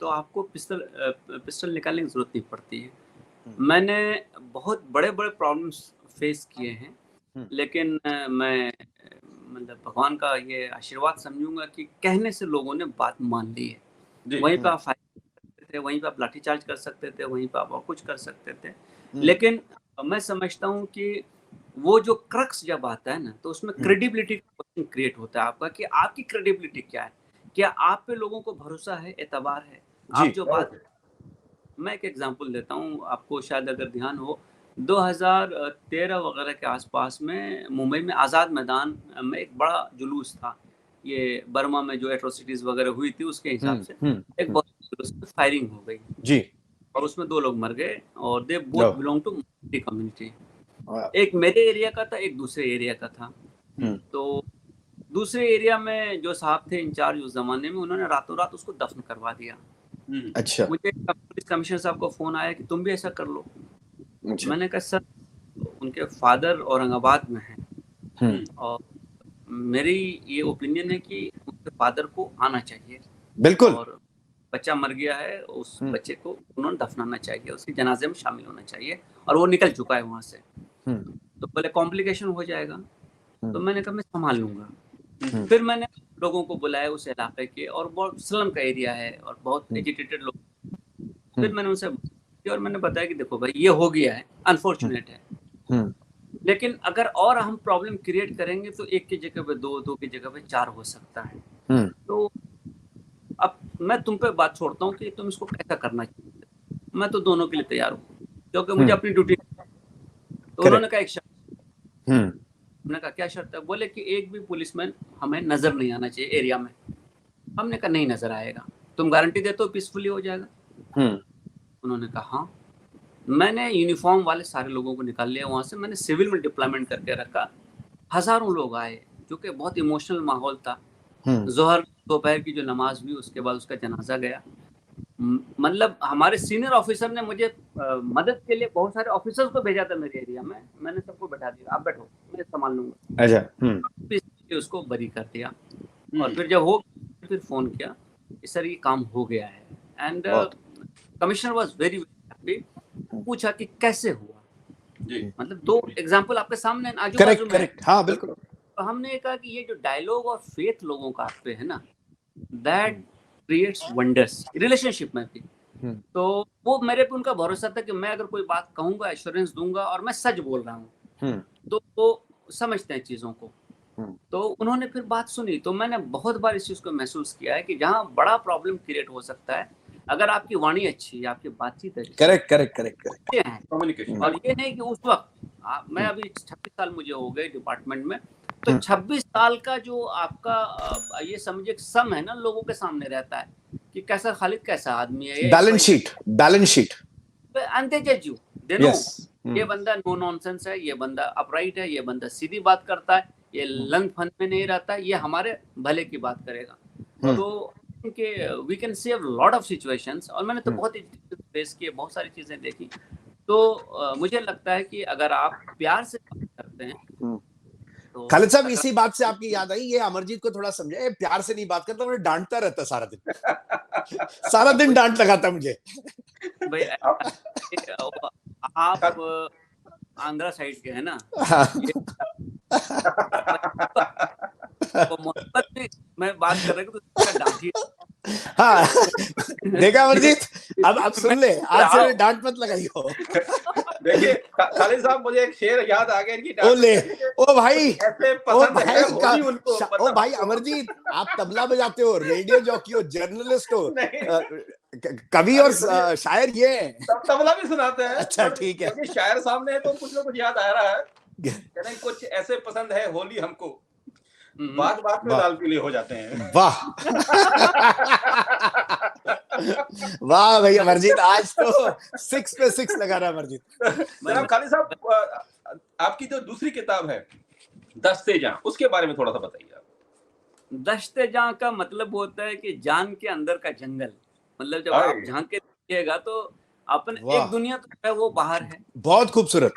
तो आपको पिस्टल निकालने की जरूरत नहीं पड़ती है। मैंने बहुत बड़े बड़े प्रॉब्लम्स फेस किए हैं, लेकिन मैं मतलब भगवान का ये आशीर्वाद समझूंगा कि कहने से लोगों ने बात मान ली है। वहीं पे आप फाइट कर सकते थे, वहीं पे आप लाठीचार्ज कर सकते थे, वहीं पे आप और कुछ कर सकते थे, लेकिन मैं समझता हूँ कि वो जो क्रक्स जब आता है ना, तो उसमें क्रेडिबिलिटी का क्वेश्चन क्रिएट होता है आपका, कि आपकी क्रेडिबिलिटी क्या है, क्या आप पे लोगों को भरोसा है, एतबार है, आप जो बात। मैं एक एग्जांपल देता हूँ आपको, शायद अगर ध्यान हो, 2013 वगैरह के आसपास में मुंबई में आज़ाद मैदान में एक बड़ा जुलूस था, ये बर्मा में जो एट्रोसिटीज वगैरह हुई थी उसके हिसाब से एक बहुत जुलूस में फायरिंग हो गई जी, और उसमें 2 लोग मर गए और they both belong to Muslim community. एक मेरे एरिया का था, एक दूसरे एरिया का था। तो दूसरे एरिया में जो साहब थे इंचार्ज उस जमाने में, उन्होंने रातों रात उसको दफन करवा दिया। अच्छा, मुझे पुलिस कमिश्नर साहब को फोन आया कि तुम भी ऐसा कर लो। अच्छा। मैंने कहा सर, उनके फादर औरंगाबाद में हैं और मेरी ये ओपिनियन है कि उनके फादर को आना चाहिए, बिल्कुल, और बच्चा मर गया है, उस बच्चे को उन्होंने दफनाना चाहिए, उसके जनाजे में शामिल होना चाहिए, और वो निकल चुका है वहां से। तो बोले कॉम्प्लिकेशन हो जाएगा, तो मैंने कहा मैं संभाल लूंगा। फिर मैंने लोगों को बुलाया उस इलाके के, और बहुत स्लम का एरिया है और बहुत एजुकेटेड लोग। फिर मैंने उनसे और मैंने बताया कि देखो भाई, ये हो गया है, अनफॉर्चुनेट है, लेकिन अगर और हम प्रॉब्लम क्रिएट करेंगे तो 1 की जगह पे 2, 2 की जगह पे 4 हो सकता है। तो अब मैं तुम पे बात छोड़ता हूँ कि तुम इसको कैसा करना चाहिए, मैं तो दोनों के लिए तैयार हूँ, क्योंकि मुझे अपनी ड्यूटी। तो उन्होंने कहा एक शर्त। मैंने कहा क्या शर्त है? बोले कि एक भी पुलिसमैन हमें नजर नहीं आना चाहिए एरिया में। हमने कहा नहीं नजर आएगा, तुम गारंटी देते हो पीसफुली हो जाएगा? उन्होंने कहा हाँ। मैंने यूनिफॉर्म वाले सारे लोगों को निकाल लिया वहां से, मैंने सिविल में डिप्लॉयमेंट करके रखा। हजारों लोग आए, क्योंकि बहुत इमोशनल माहौल था। जोहर दोपहर की जो नमाज हुई, उसके बाद उसका जनाजा गया। मतलब हमारे सीनियर ऑफिसर ने मुझे मदद के लिए बहुत सारे ऑफिसर्स को भेजा था मेरे एरिया में, मैंने सबको बैठा दिया, आप बैठो मैं संभाल लूंगा। अच्छा, उसको बरी कर दिया। और फिर जब हो फिर फोन किया कि सर ये काम हो गया है, and commissioner was very happy. पूछा कि कैसे हुआ जी, मतलब 2 एग्जांपल आपके सामने आजू बाजू में। हाँ बिल्कुल। तो हमने कहा कि ये जो डायलॉग और फेथ लोगों का आप पे है ना, दैट क्रिएट्स वंडर्स रिलेशनशिप में भी। तो वो मेरे पे उनका भरोसा था कि मैं अगर कोई बात कहूंगा, एश्योरेंस दूंगा और मैं सच बोल रहा हूँ, तो वो समझते हैं चीजों को। तो उन्होंने फिर बात सुनी। तो मैंने बहुत बार इस चीज को महसूस किया है कि जहाँ बड़ा प्रॉब्लम क्रिएट हो सकता है, अगर आपकी वाणी अच्छी है, आपकी बातचीत अच्छी, करेक्ट कम्युनिकेशन। और ये नहीं कि उस वक्त मैं अभी 26 साल मुझे हो गए डिपार्टमेंट में, तो 26 साल का जो आपका ये समझिए सम है ना, लोगों के सामने रहता है कि कैसा खालिद कैसा आदमी है, बैलेंस शीट एंड दे जज यू, दे नो ये बंदा नो नॉनसेंस है, ये बंदा अपराइट है, ये बंदा सीधी बात करता है, ये लंग फन में नहीं रहता है, ये हमारे भले की बात करेगा। तो we can save lot of situations. और मैंने तो बहुत फेस किए, बहुत सारी चीजें देखी। तो मुझे लगता है कि अगर आप प्यार से बात करते हैं तो खालिद साहब, इसी बात से आपकी याद आई, ये अमरजीत को थोड़ा समझे, प्यार से नहीं बात करता, मुझे डांटता रहता सारा दिन डांट लगाता मुझे। भाई आप आंध्रा साइड के है ना, तो मोहब्बत में मैं बात कर रहा हूँ तो डांटी। हाँ देखा अमरजीत, अब सुन ले, आज से डांट मत लगाइयो। देखिए खालिद साहब, मुझे एक शेर याद आ गया इनकी। ओ भाई, उनको ओ भाई अमरजीत, आप तबला बजाते हो, रेडियो जॉकी हो, जर्नलिस्ट हो, कवि और शायर ये तबला भी सुनाते हैं। अच्छा ठीक है, क्योंकि शायर सामने है तो कुछ ना कुछ याद आ रहा है। कहते कुछ ऐसे पसंद है होली हमको, बात बात में लाल पीले हो जाते हैं। वाह वाह भैया अमरजीत, आज तो 6 पे 6 लगा रहा अमरजीत। जनाब खालिद साहब, आपकी जो दूसरी किताब है दस्ते जान, उसके बारे में थोड़ा सा बताइए आप। दश्ते जां का मतलब होता है कि जान के अंदर का जंगल, मतलब जब हाय। आप झांक के देखिएगा तो अपन वाह। एक दुनिया तो है वो बाहर है। बहुत खूबसूरत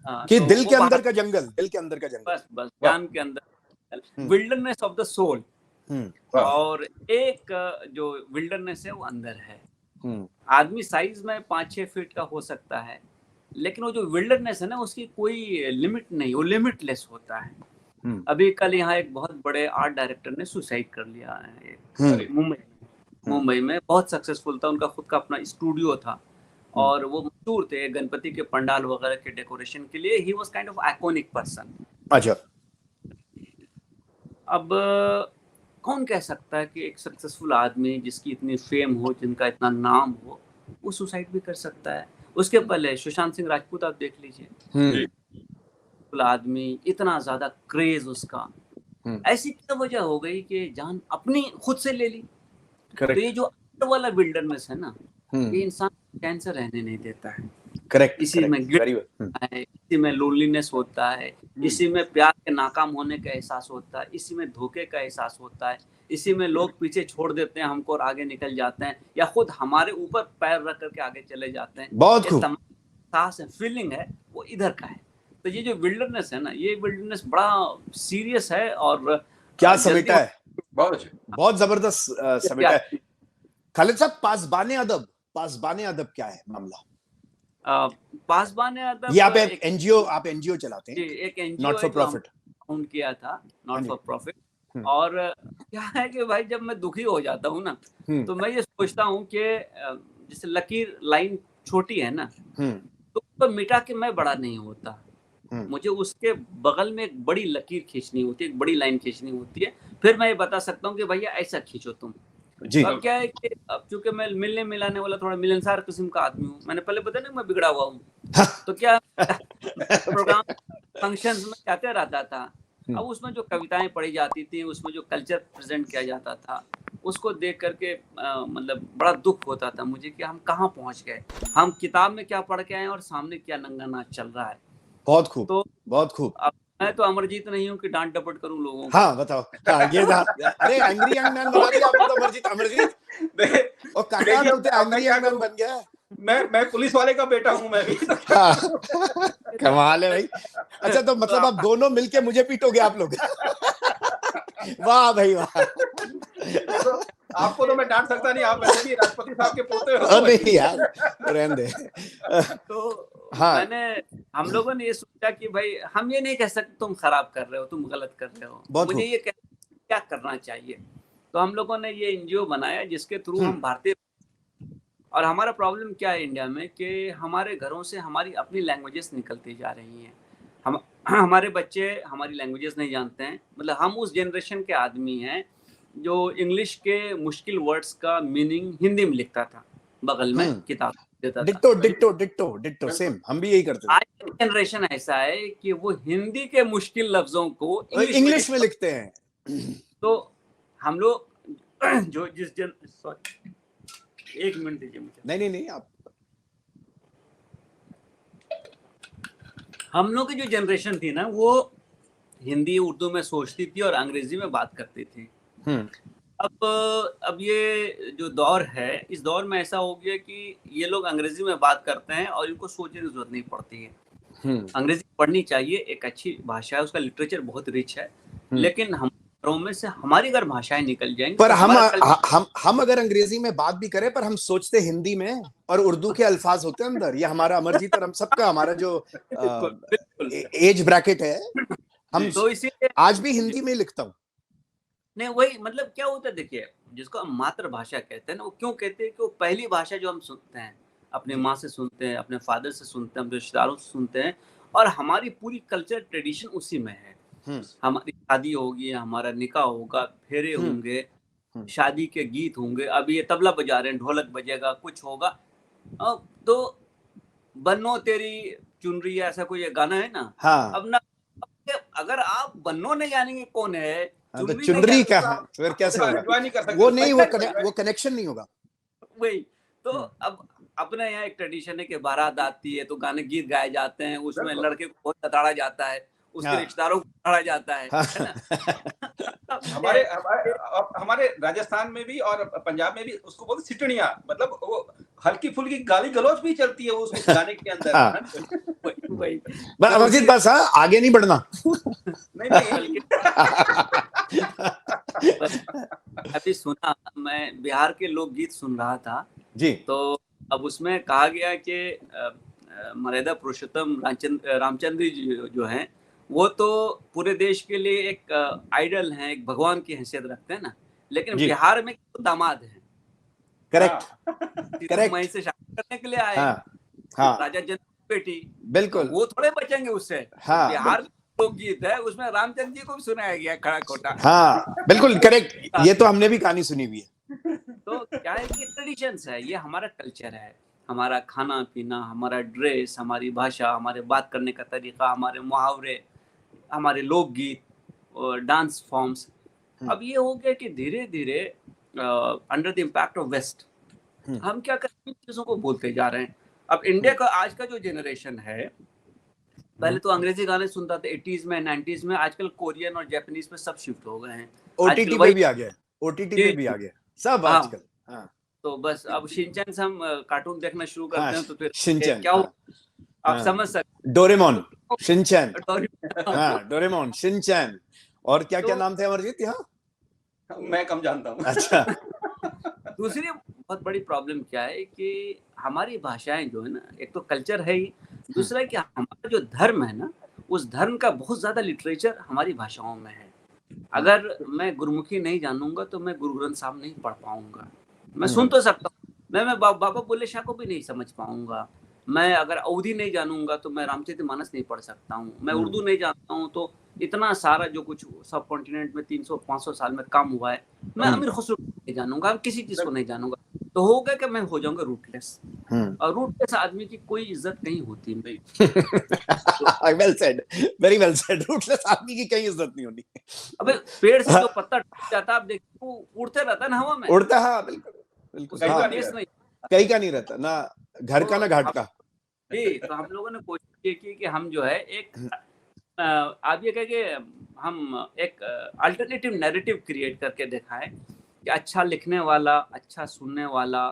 हाँ, कि तो दिल वो के बाहर, अंदर का जंगल, दिल के अंदर का जंगल। बस बस वाह। जान के अंदर, विल्डरनेस ऑफ द सोल। वाह। और एक जो विल्डरनेस है वो अंदर है। आदमी साइज में 5-6 फीट का हो सकता है, लेकिन वो जो विल्डरनेस है ना, उसकी कोई लिमिट नहीं, वो लिमिटलेस होता है। अभी कल यहाँ एक बहुत बड़े आर्ट डायरेक्टर ने सुसाइड कर लिया है, मुंबई में बहुत सक्सेसफुल था, उनका खुद का अपना स्टूडियो था और वो मशहूर थे गणपति के पंडाल वगैरह के डेकोरेशन के लिए। He was kind of iconic person. अच्छा। अब कौन कह सकता है कि एक सक्सेसफुल आदमी जिसकी इतनी फेम हो, जिनका इतना नाम हो, वो सुसाइड भी कर सकता है? उसके पहले सुशांत सिंह राजपूत आप देख लीजिए, आदमी, इतना ज्यादा क्रेज उसका, ऐसी क्या वजह हो गई कि जान अपनी खुद से ले ली? तो ये जो अंदर वाला विल्डरनेस है ना, ये इंसान चैन से रहने नहीं देता है। करेक्ट। इसी में गिल्ट है, इसी में लोनलीनेस होता है, इसी में प्यार के नाकाम होने का एहसास होता है, इसी में धोखे का एहसास होता है, इसी में लोग पीछे छोड़ देते हैं हमको और आगे निकल जाते हैं, या खुद हमारे ऊपर पैर रख करके आगे चले जाते हैं। बहुत खूब। एहसास है, फीलिंग है, वो इधर का है। तो ये जो विल्डरनेस है ना, ये विल्डरनेस बड़ा सीरियस है और क्या समेटा है, बहुत बहुत जबरदस्त समेटा है। खालिद साहब, पासबाने अदब क्या है मामला? पासबाने अदब, ये आप एनजीओ चलाते हैं? एक NGO not for profit found किया था, नॉट फॉर प्रॉफिट। और क्या है कि भाई जब मैं दुखी हो जाता हूँ ना, तो मैं ये सोचता हूँ कि जैसे लकीर लाइन छोटी है ना, तो उसको मिटा के मैं बड़ा नहीं होता, मुझे उसके बगल में एक बड़ी लकीर खींचनी होती है, एक बड़ी लाइन खींचनी होती है, फिर मैं ये बता सकता हूँ कि भैया ऐसा खींचो तुम। जी। अब क्या है कि अब चूंकि मैं मिलने मिलाने वाला थोड़ा मिलनसार किस्म का आदमी हूँ, मैंने पहले बताया ना मैं बिगड़ा हुआ हूँ, तो क्या प्रोग्राम फंक्शंस में जाते रहता था। अब उसमें जो कविताएं पढ़ी जाती थी, उसमें जो कल्चर प्रेजेंट किया जाता था, उसको देख करके मतलब बड़ा दुख होता था मुझे कि हम कहाँ पहुंच गए, हम किताब में क्या पढ़ के आए और सामने क्या नंगा नाच चल रहा है। बहुत खूब, तो बहुत खूब। अब मैं तो अमरजीत नहीं हूँ कि डांट डपट करूं लोगों को। हाँ बताओ। हाँ, ये था। अरे एंग्री यंग मैन बना दिया आपने तो अमरजीत और काका बोलते एंग्री यंग मैन बन गया। मैं पुलिस वाले का बेटा हूँ मैं भी। हाँ, कमाल है भाई। अच्छा तो मतलब आप दोनों मिलके मुझे पीटोगे आप लोग? वाह भाई वाह। आपको तो मैं डांट सकता नहीं, आप वैसे भी राष्ट्रपति साहब के पोते हो। नहीं यार, रहने दे। तो हाँ। हम लोगों ने ये सोचा कि भाई हम ये नहीं कह सकते तुम खराब कर रहे हो, तुम गलत कर रहे हो, मुझे ये क्या करना चाहिए। तो हम लोगों ने ये एनजीओ बनाया जिसके थ्रू हम भारतीय, और हमारा प्रॉब्लम क्या है इंडिया में कि हमारे घरों से हमारी अपनी लैंग्वेजेस निकलती जा रही हैं। हमारे बच्चे हमारी लैंग्वेजेस नहीं जानते हैं, मतलब हम उस जनरेशन के आदमी हैं जो इंग्लिश के मुश्किल वर्ड्स का मीनिंग हिंदी में लिखता था, बगल में किताब देता था। डिट्टो सेम, हम भी यही करते थे। आज जनरेशन ऐसा है कि वो हिंदी के मुश्किल लफ्जों को इंग्लिश में लिखते हैं। तो हम लोग जो जिस जन, एक मिनट दीजिए मुझे। नहीं आप, हम लोग की जो जनरेशन थी ना, वो हिंदी उर्दू में सोचती थी और अंग्रेजी में बात करती थी। अब ये जो दौर है, इस दौर में ऐसा हो गया कि ये लोग अंग्रेजी में बात करते हैं और इनको सोचने की जरूरत नहीं पड़ती है। अंग्रेजी पढ़नी चाहिए, एक अच्छी भाषा है, उसका लिटरेचर बहुत रिच है, लेकिन हम घरों में से हमारी अगर भाषाएं निकल जाएंगी पर हम अगर अंग्रेजी में बात भी करें पर हम सोचते हिंदी में, और उर्दू के अल्फाज होते हैं अंदर। ये हमारा अमरजीत और हम सबका, हमारा जो एज ब्रैकेट है, हम तो इसीलिए आज भी हिंदी में लिखता हूँ। नहीं वही मतलब क्या होता है, देखिए जिसको हम मातृभाषा कहते हैं ना, वो क्यों कहते हैं कि वो पहली भाषा जो हम सुनते हैं, अपने माँ से सुनते हैं, अपने फादर से सुनते हैं, अपने रिश्तेदारों से सुनते हैं, और हमारी पूरी कल्चर ट्रेडिशन उसी में है। हमारी शादी होगी, हमारा निकाह होगा, फेरे होंगे, शादी के गीत होंगे, अब ये तबला बजा रहे हैं, ढोलक बजेगा, कुछ होगा। तो बन्नो तेरी चुनरी, ऐसा कोई गाना है ना। हाँ। अब ना, अगर आप बन्नो नहीं जानेंगे कौन है, तो चुनरी क्या है, फिर कैसे होगा? वो नहीं, वो कनेक्शन नहीं होगा। वही तो अब अपने यहाँ एक ट्रेडिशन है कि बारात आती है तो गाने गीत गाए जाते हैं, उसमें लड़के को बहुत सताड़ा जाता है, उसके रिश्तेदारों को सताड़ा जाता है ना। हमारे हमारे राजस्थान में भी और पंजाब में भी उसको बोलते सिटनिया, मतलब वो हल्की फुल्की गाली गलौज भी चलती है उस गाने के अंदर। वही अमरजीत बस आगे नहीं बढ़ना। नहीं अभी सुना, मैं बिहार के लोकगीत सुन रहा था जी, तो अब उसमें कहा गया कि मर्यादा पुरुषोत्तम रामचंद्र जी जो हैं वो तो पूरे देश के लिए एक आइडल हैं, एक भगवान की हैसियत रखते हैं ना, लेकिन बिहार में तो दामाद है। करेक्ट वहीं से शादी करने के लिए आए। राजा जनक की बेटी, बिल्कुल, वो थोड़े बचेंगे उससे। बिहार में लोकगीत है, उसमें रामचंद्र जी को भी सुनाया गया खड़ा खोटा। बिल्कुल करेक्ट, ये तो हमने भी कहानी सुनी हुई है। तो क्या है कि ट्रेडिशंस है, ये हमारा कल्चर है, हमारा खाना पीना, हमारा ड्रेस, हमारी भाषा, हमारे बात करने का तरीका, हमारे मुहावरे, हमारे लोकगीत और डांस फॉर्म्स। अब ये हो गया कि धीरे धीरे under the impact of West हम क्या कर रहे हैं, चीजों को बोलते जा रहे हैं। अब इंडिया का आज का जो जनरेशन है, पहले तो अंग्रेजी गाने सुनता था 80s में 90s में, आजकल कोरियन और जापानीज में सब शिफ्ट हो गए हैं। ओटीटी पे भी आ गया, ओटीटी पे भी आ गया सब आजकल। तो बस अब शिनचैन से हम कार्टून देखना शुरू करते हैं तो फिर शिनचैन क्या हो, आप समझ सकते। डोरेमोन, शिनचैन, डोरेमोन, शिनचैन, और क्या क्या नाम थे अमरजीत यहाँ? मैं कम जानता हूँ। अच्छा। दूसरी बहुत बड़ी प्रॉब्लम क्या है कि हमारी भाषाएं जो है ना, एक तो कल्चर है ही, दूसरा है कि हमारा जो धर्म है ना, उस धर्म का बहुत ज्यादा लिटरेचर हमारी भाषाओं में है। अगर मैं गुरुमुखी नहीं जानूंगा तो मैं गुरु ग्रंथ साहब नहीं पढ़ पाऊंगा। मैं सुन तो सकता हूँ, मैं बाबा बुल्ले शाह को भी नहीं समझ पाऊंगा। मैं अगर अवधी नहीं जानूंगा तो मैं रामचरितमानस नहीं पढ़ सकता हूँ। मैं उर्दू नहीं जानता हूँ तो इतना सारा जो कुछ सब कॉन्टिनेंट में 300-500 साल में काम हुआ है, मैं अमीर खुसरो नहीं जानूंगा, किसी चीज को नहीं जानूंगा, तो होगा कि मैं हो जाऊंगा रूटलेस। और रूटलेस आदमी की कोई इज्जत नहीं होती भाई। Well said, very well said. Rootless आदमी की कहीं इज्जत नहीं होनी। अबे पेड़ से जो पत्ता टूट जाता है, आप देखिए वो उड़ते रहता है ना हवा में, उड़ता है, बिल्कुल बिल्कुल, कहीं का नहीं रहता, ना घर का ना घाट का। तो हम लोगों ने कोशिश की कि हम जो है एक आप ये कह के हम एक अल्टरनेटिव नैरेटिव क्रिएट करके दिखाएं कि अच्छा लिखने वाला, अच्छा सुनने वाला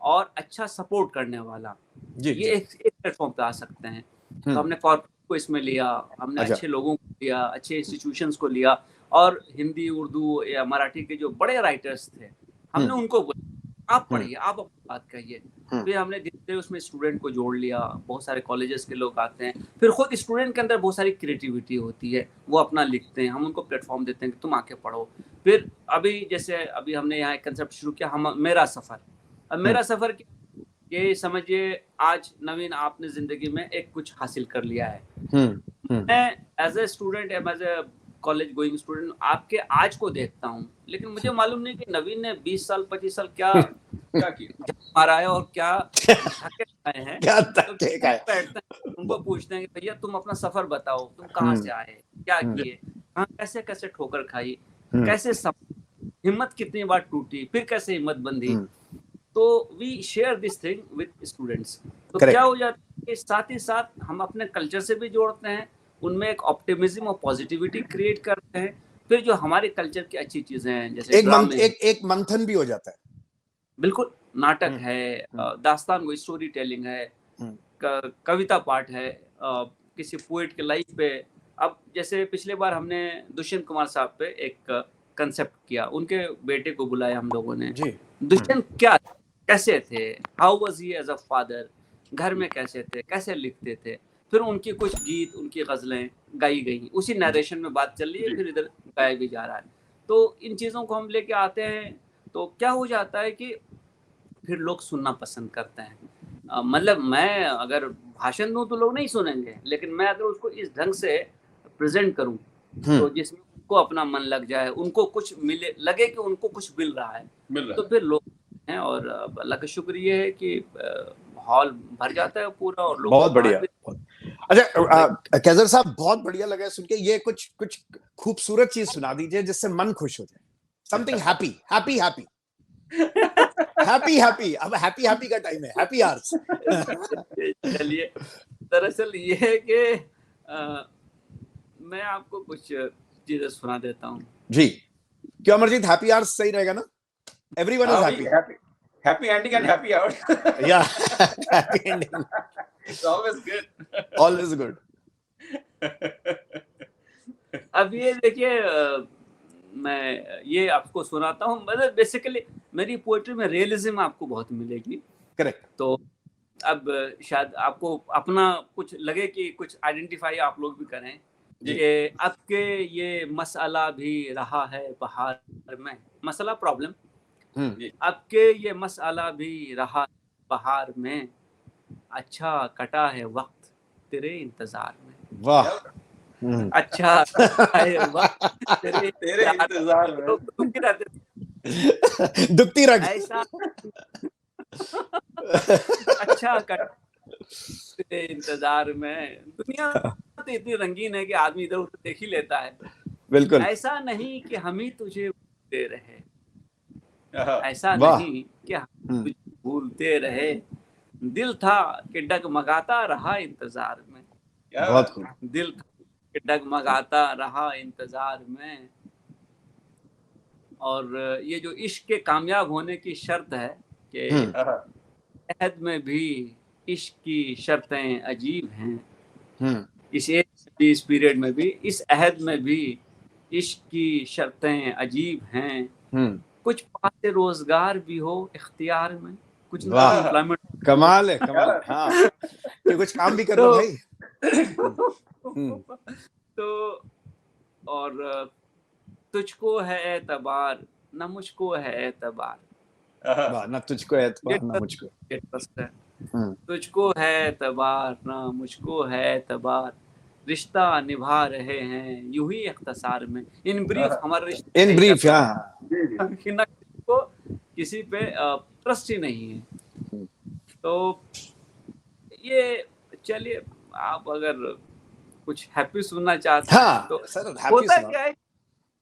और अच्छा सपोर्ट करने वाला ये एक प्लेटफॉर्म पे आ सकते हैं। तो हमने कॉर्पोरेट को इसमें लिया, हमने अच्छे लोगों को लिया, अच्छे इंस्टीट्यूशंस को लिया, और हिंदी, उर्दू या मराठी के जो बड़े राइटर्स थे हमने उनको बोला आप पढ़िए, आप अपनी बात कहिए। फिर हमने धीरे उसमें स्टूडेंट को जोड़ लिया, बहुत सारे कॉलेजेस के लोग आते हैं, फिर खुद स्टूडेंट के अंदर बहुत सारी क्रिएटिविटी होती है, वो अपना लिखते हैं, हम उनको प्लेटफॉर्म देते हैं कि तुम आके पढ़ो। फिर अभी हमने यहाँ एक कंसेप्ट शुरू किया, हम मेरा सफर। अब मेरा सफर ये समझिए, आज नवीन आपने जिंदगी में एक कुछ हासिल कर लिया है, मैं as a student, as a college going student आपके आज को देखता हूँ, लेकिन मुझे मालूम नहीं कि नवीन ने 20 साल 25 साल क्या मारा है और क्या खाए हैं। उनको पूछते हैं कि भैया तुम अपना सफर बताओ, तुम कहाँ से आए, क्या किए, कहाँ कैसे कैसे ठोकर खाई, कैसे हिम्मत कितनी बार टूटी, फिर कैसे हिम्मत बंधी। तो we share this thing with students. तो क्या हो जाता है कि साथ ही साथ हम अपने कल्चर से भी जोड़ते हैं, उनमें एक ऑप्टिमिज्म और पॉजिटिविटी क्रिएट करते हैं। फिर जो हमारे कल्चर की अच्छी चीजें हैं, जैसे एक मंथन भी हो जाता है। बिल्कुल, नाटक है, दास्तान वो स्टोरी टेलिंग है, कविता पाठ है, किसी पोएट के लाइफ पे। अब जैसे पिछले बार हमने दुष्यंत कुमार साहब पे एक कंसेप्ट किया, उनके बेटे को बुलाया हम लोगों ने। दुष्यंत क्या कैसे थे, how was he as a father, घर में कैसे थे, कैसे लिखते थे, फिर उनकी कुछ गीत, उनकी गजलें गाई गई, उसी नरेशन में बात चल रही है, फिर इधर गाया भी जा रहा है। तो इन चीज़ों को हम लेके आते हैं, तो क्या हो जाता है कि फिर लोग सुनना पसंद करते हैं। मतलब मैं अगर भाषण दूं तो लोग नहीं सुनेंगे, लेकिन मैं अगर उसको इस ढंग से प्रेजेंट करूं तो जिसमें उनको अपना मन लग जाए, उनको कुछ मिले, लगे कि उनको कुछ मिल रहा है, तो फिर लोग हैं। और अल्लाह का शुक्र ये है कि हॉल भर जाता है पूरा, और लोग बहुत बढ़िया। अच्छा कैजर साहब, बहुत बढ़िया लगा सुन के। ये कुछ खूबसूरत चीज सुना दीजिए जिससे मन खुश हो जाए, something happy happy happy. Happy अब हैप्पी का टाइम है, हैप्पी आवर्स। चलिए, दरअसल ये है कि मैं आपको कुछ चीजें सुना देता हूँ जी। क्यों अमरजीत, हैप्पी आवर्स सही रहेगा ना? Everyone is happy. Happy ending and happy hours. या happy ending, it's always good, always good. अब ये देखिए, मैं ये आपको सुनाता हूँ। मतलब बेसिकली मेरी पोएट्री में रियलिज्म आपको बहुत मिलेगी। करेक्ट। तो अब शायद आपको अपना कुछ लगे कि कुछ आइडेंटिफाई आप लोग भी करें कि अब के ये मसला भी रहा है बहार में, मसला प्रॉब्लम, अब के ये मसला भी रहा बहार में, अच्छा कटा है वक्त तेरे इंतजार में। वाह। अच्छा है वक्त तेरे इंतजार में। दुखती रग। ऐसा अच्छा कटा तेरे इंतजार में। दुनिया तो इतनी रंगीन है कि आदमी इधर उधर देख ही लेता है। बिल्कुल। ऐसा नहीं कि हम ही तुझे भूलते रहे, ऐसा वाह। नहीं कि हम तुझे भूलते रहे, दिल था कि डगमगाता रहा इंतजार में। बहुत खूब। दिल था कि डगमगाता रहा इंतजार में। और ये जो इश्क के कामयाब होने की शर्त है कि अहद में भी इश्क की शर्तें अजीब हैं। इस पीरियड में भी, इस अहद में भी इश्क की शर्तें अजीब हैं। कुछ पास रोजगार भी हो इख्तियार में, कुछ एम्प्लॉयमेंट। कमाल है, कमाल। हाँ, कि कुछ काम भी कर लो भाई। तो और तुझको है एतबार न मुझको है एतबार, ना तुझको है एतबार ना मुझको। तुझको है एतबार न मुझको है एतबार, रिश्ता निभा रहे हैं यूं ही इख्तिसार में। इन ब्रीफ हमारा रिश्ता, इन ब्रीफ, को किसी पे ट्रस्ट ही नहीं है। तो ये चलिए, आप अगर कुछ हैप्पी सुनना चाहते हैं तो होता क्या है,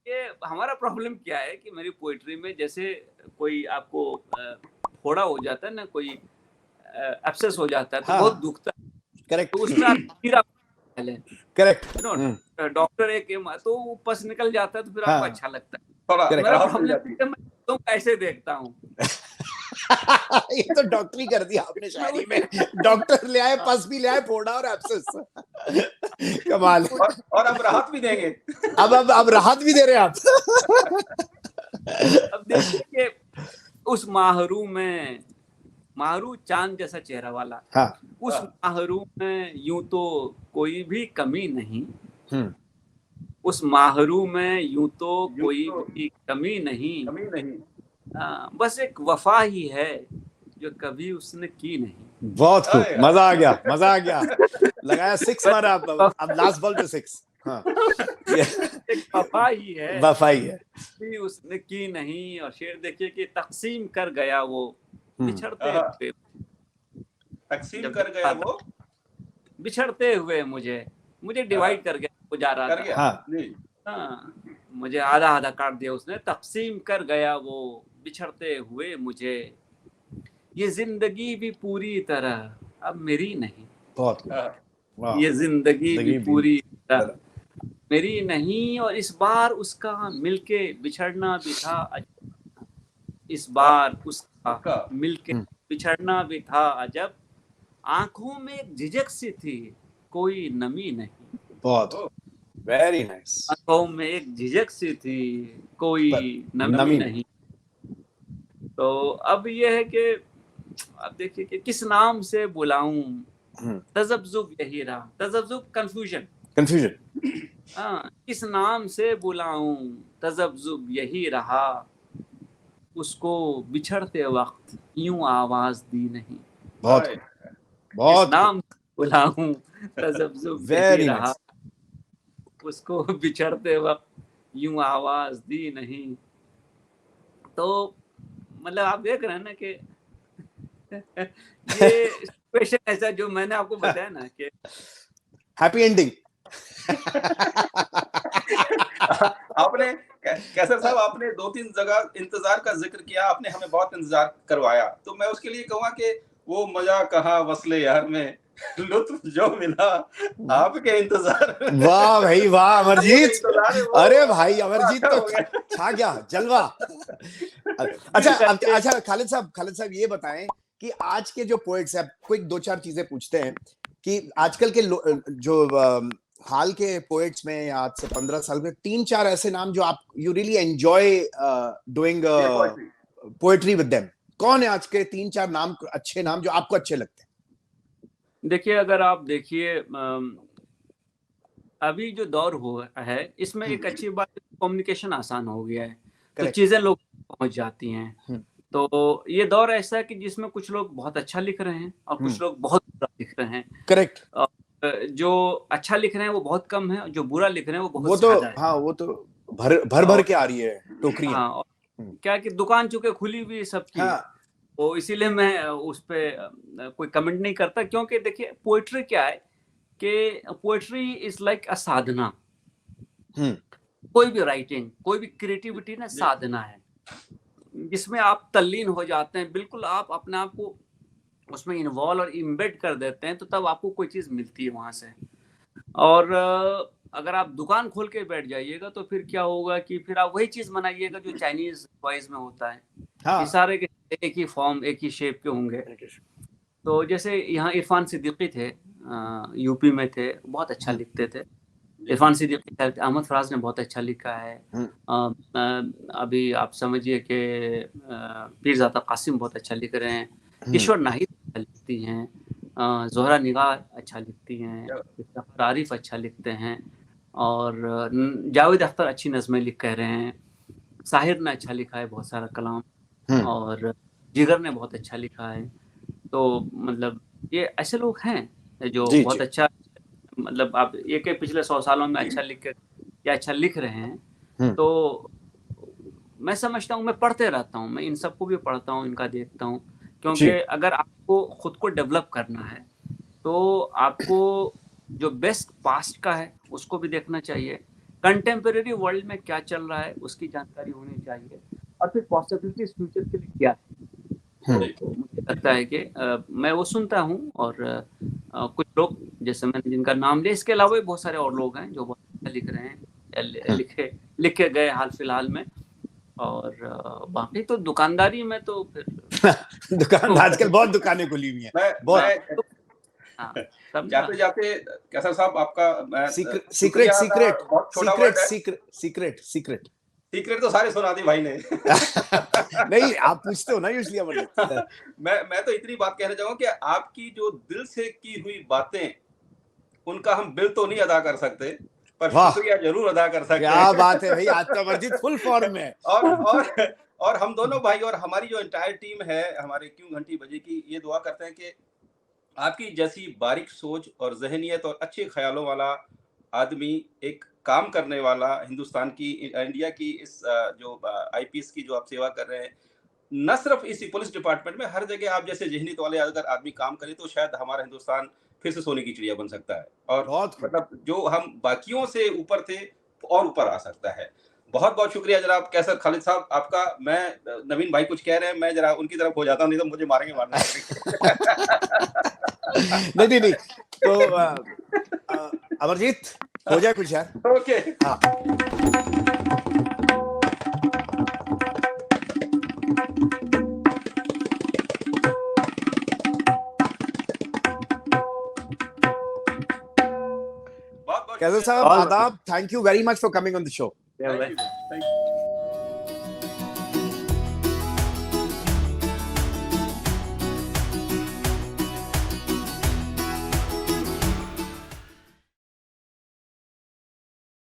ये हमारा प्रॉब्लम क्या है कि मेरी पोइट्री में जैसे कोई आपको फोड़ा हो जाता है ना, कोई एब्सेस हो जाता है तो बहुत दुखता है। करेक्ट। तो उसमें आप करेक्ट। डॉक्टर एक तो वो पस निकल जाता है तो फिर आपको अच्छा लगता है। मेरा प्रॉब्लम मैं कैसे देखता हूँ। ये तो डॉक्टरी कर दिया आपने शायरी में। डॉक्टर ले आए, पस भी ले आए, फोड़ा और एब्सेस। कमाल। और अब राहत भी देंगे। अब राहत भी दे रहे हैं आप। अब देखिए कि उस माहरू चांद जैसा चेहरा वाला, उस माहरू में यूं तो कोई भी कमी नहीं, उस माहरू में यूं तो कोई भी कमी नहीं, बस एक वफा ही है जो कभी उसने की नहीं। बहुत खूब, मजा आ गया। लगाया 6 मारा अब लास्ट बॉल पे 6। एक वफा ही है भी उसने की नहीं। और शेर देखिए कि तकसीम कर गया वो बिछड़ते हुए मुझे डिवाइड कर गया, वो जा रहा था। मुझे आधा काट दिया उसने, तकसीम कर गया वो बिछड़ते हुए मुझे। ये जिंदगी भी पूरी तरह अब मेरी नहीं, ये जिंदगी भी पूरी तरह मेरी नहीं। और इस बार उसका मिलके बिछड़ना भी था, इस बार उसका मिलके बिछड़ना भी था अजब। आंखों में एक झिझक सी थी कोई नमी नहीं। बहुत वेरी नाइस। आंखों में एक झिझक सी थी कोई नमी नहीं। तो अब ये है कि अब देखिए कि किस नाम से बुलाऊं, तजब्जुब यही रहा, तजब्जुब कंफ्यूजन। किस नाम से बुलाऊं तजब्जुब यही रहा, उसको बिछड़ते वक्त यूं आवाज दी नहीं। बहुत नाम बुलाऊं तजब्जुब यही रहा, उसको बिछड़ते वक्त यूं आवाज दी नहीं। तो मतलब आप देख रहे हैं ना कि ये सिचुएशन ऐसा जो मैंने आपको बताया ना कि हैप्पी एंडिंग, आपने कैसर साहब, आपने 2-3 जगह इंतजार का जिक्र किया, आपने हमें बहुत इंतजार करवाया, तो मैं उसके लिए कहूँगा कि वो मजा कहाँ वस्ले यार में, लुत्फ जो मिला आपके इंतजार में। वाह भाई वाह वो अमरजीत, इंतजार है, वो अरे भाई अमरजीत हो तो गया। छा गया जलवा। अच्छा खालिद साहब ये बताएं कि आज के जो पोएट्स हैं, क्विक 2-4 चीजें पूछते हैं कि आजकल के जो हाल के पोएट्स में या आज से 15 साल में 3-4 ऐसे नाम जो आप you really enjoy doing poetry with them, कौन है आज के 3-4 नाम, अच्छे नाम जो आपको अच्छे लगते हैं? देखिए, अगर आप देखिए अभी जो दौर हुआ है इसमें एक अच्छी बात, कम्युनिकेशन आसान हो गया है, तो चीजें लोग पहुंच जाती हैं। तो ये दौर ऐसा है कि जिसमें कुछ लोग बहुत अच्छा लिख रहे हैं और कुछ लोग बहुत बुरा लिख रहे हैं। करेक्ट। जो अच्छा लिख रहे हैं वो बहुत कम है और जो बुरा लिख रहे हैं वो बहुत ज्यादा है। हाँ, वो तो भर के आ रही है टोकरियां। हाँ, और क्या कि दुकान चुके खुली हुई सबकी। हाँ। तो इसीलिए मैं उस पे कोई कमेंट नहीं करता, क्योंकि देखिए पोएट्री क्या है कि पोएट्री इज लाइक अ साधना। कोई भी राइटिंग, कोई भी क्रिएटिविटी ना साधना है, जिसमें आप तल्लीन हो जाते हैं, बिल्कुल आप अपने आप को उसमें इन्वॉल्व और इम्बेड कर देते हैं, तो तब आपको कोई चीज मिलती है वहां से। और अगर आप दुकान खोल के बैठ जाइएगा तो फिर क्या होगा कि फिर आप वही चीज बनाइएगा जो चाइनीज वॉइस में होता है। हाँ। सारे के एक ही फॉर्म, एक ही शेप के होंगे। तो जैसे यहाँ इरफान सिद्दीकी थे, यूपी में थे, बहुत अच्छा लिखते थे। इरफान सिद्दीकी, अहमद फराज ने बहुत अच्छा लिखा है। अभी आप समझिए कि पीरज़ादा कासिम बहुत अच्छा लिख रहे हैं, ईश्वर नाहिद अच्छा लिखती हैं, ज़ोहरा निगार अच्छा लिखती हैं, आरिफ अच्छा लिखते हैं, और जावेद अख्तर अच्छी नज़में लिख कह रहे हैं, साहिर ने अच्छा लिखा है बहुत सारा कलाम, और जिगर ने बहुत अच्छा लिखा है। तो मतलब ये ऐसे लोग हैं जो बहुत अच्छा, मतलब आप ये के पिछले 100 सालों में अच्छा लिख रहे हैं। तो मैं समझता हूँ, मैं पढ़ते रहता हूँ, मैं इन सबको भी पढ़ता हूँ, इनका देखता हूँ, क्योंकि अगर आपको खुद को डेवलप करना है तो आपको जो बेस्ट पास्ट का है उसको भी देखना चाहिए, कंटेम्परेरी वर्ल्ड में क्या चल रहा है उसकी जानकारी होनी चाहिए, और फिर पॉसिबिलिटीज फ्यूचर के लिए क्या है। तो मुझे लगता है कि मैं वो सुनता हूँ, और कुछ लोग जैसे मैंने जिनका नाम लिया, इसके अलावा भी बहुत सारे और लोग हैं जो बहुत अच्छा लिख रहे हैं, लिखे गए हाल फिलहाल में। और बाकी तो दुकानदारी में तो फिर दुकान आजकल बहुत दुकानें खुली हुई हैं। जाते जाते कैसर साहब, आपका सीक्रेट तो सारे सुना दी भाई ने। नहीं, आप पूछते हो ना इसलिए। मैं तो इतनी बात कहना चाहूंगा कि आपकी जो दिल से की हुई बातें, उनका हम बिल तो नहीं अदा कर सकते, पर शुक्रिया जरूर अदा कर सकते हैं। क्या बात है भाई, आज तो अमरजीत फुल फॉर्म में। और हम दोनों भाई और हमारी जो एंटायर टीम है हमारे क्यों घंटी बजे की, ये दुआ करते हैं कि आपकी जैसी बारीक सोच और जहनियत और अच्छे ख्यालों वाला आदमी, एक काम करने वाला, हिंदुस्तान की, इंडिया की इस जो आईपीएस की जो आप सेवा कर रहे हैं, न सिर्फ इसी पुलिस डिपार्टमेंट में, हर जगह आप जैसे जहनीत वाले अगर आदमी काम करे तो शायद हमारा हिंदुस्तान फिर से सोने की चिड़िया बन सकता है, और मतलब जो हम बाकियों से ऊपर थे और ऊपर आ सकता है। बहुत बहुत शुक्रिया जनाब कैसर खालिद साहब आपका। मैं नवीन भाई कुछ कह रहे हैं, मैं जरा उनकी तरफ हो जाता हूँ, नहीं तो मुझे मारेंगे नहीं तो अमरजीत हो जाए कुछ यार। ओके। हाँ। कैसर साहब आदाब, thank you very much for coming on the show. Thank you.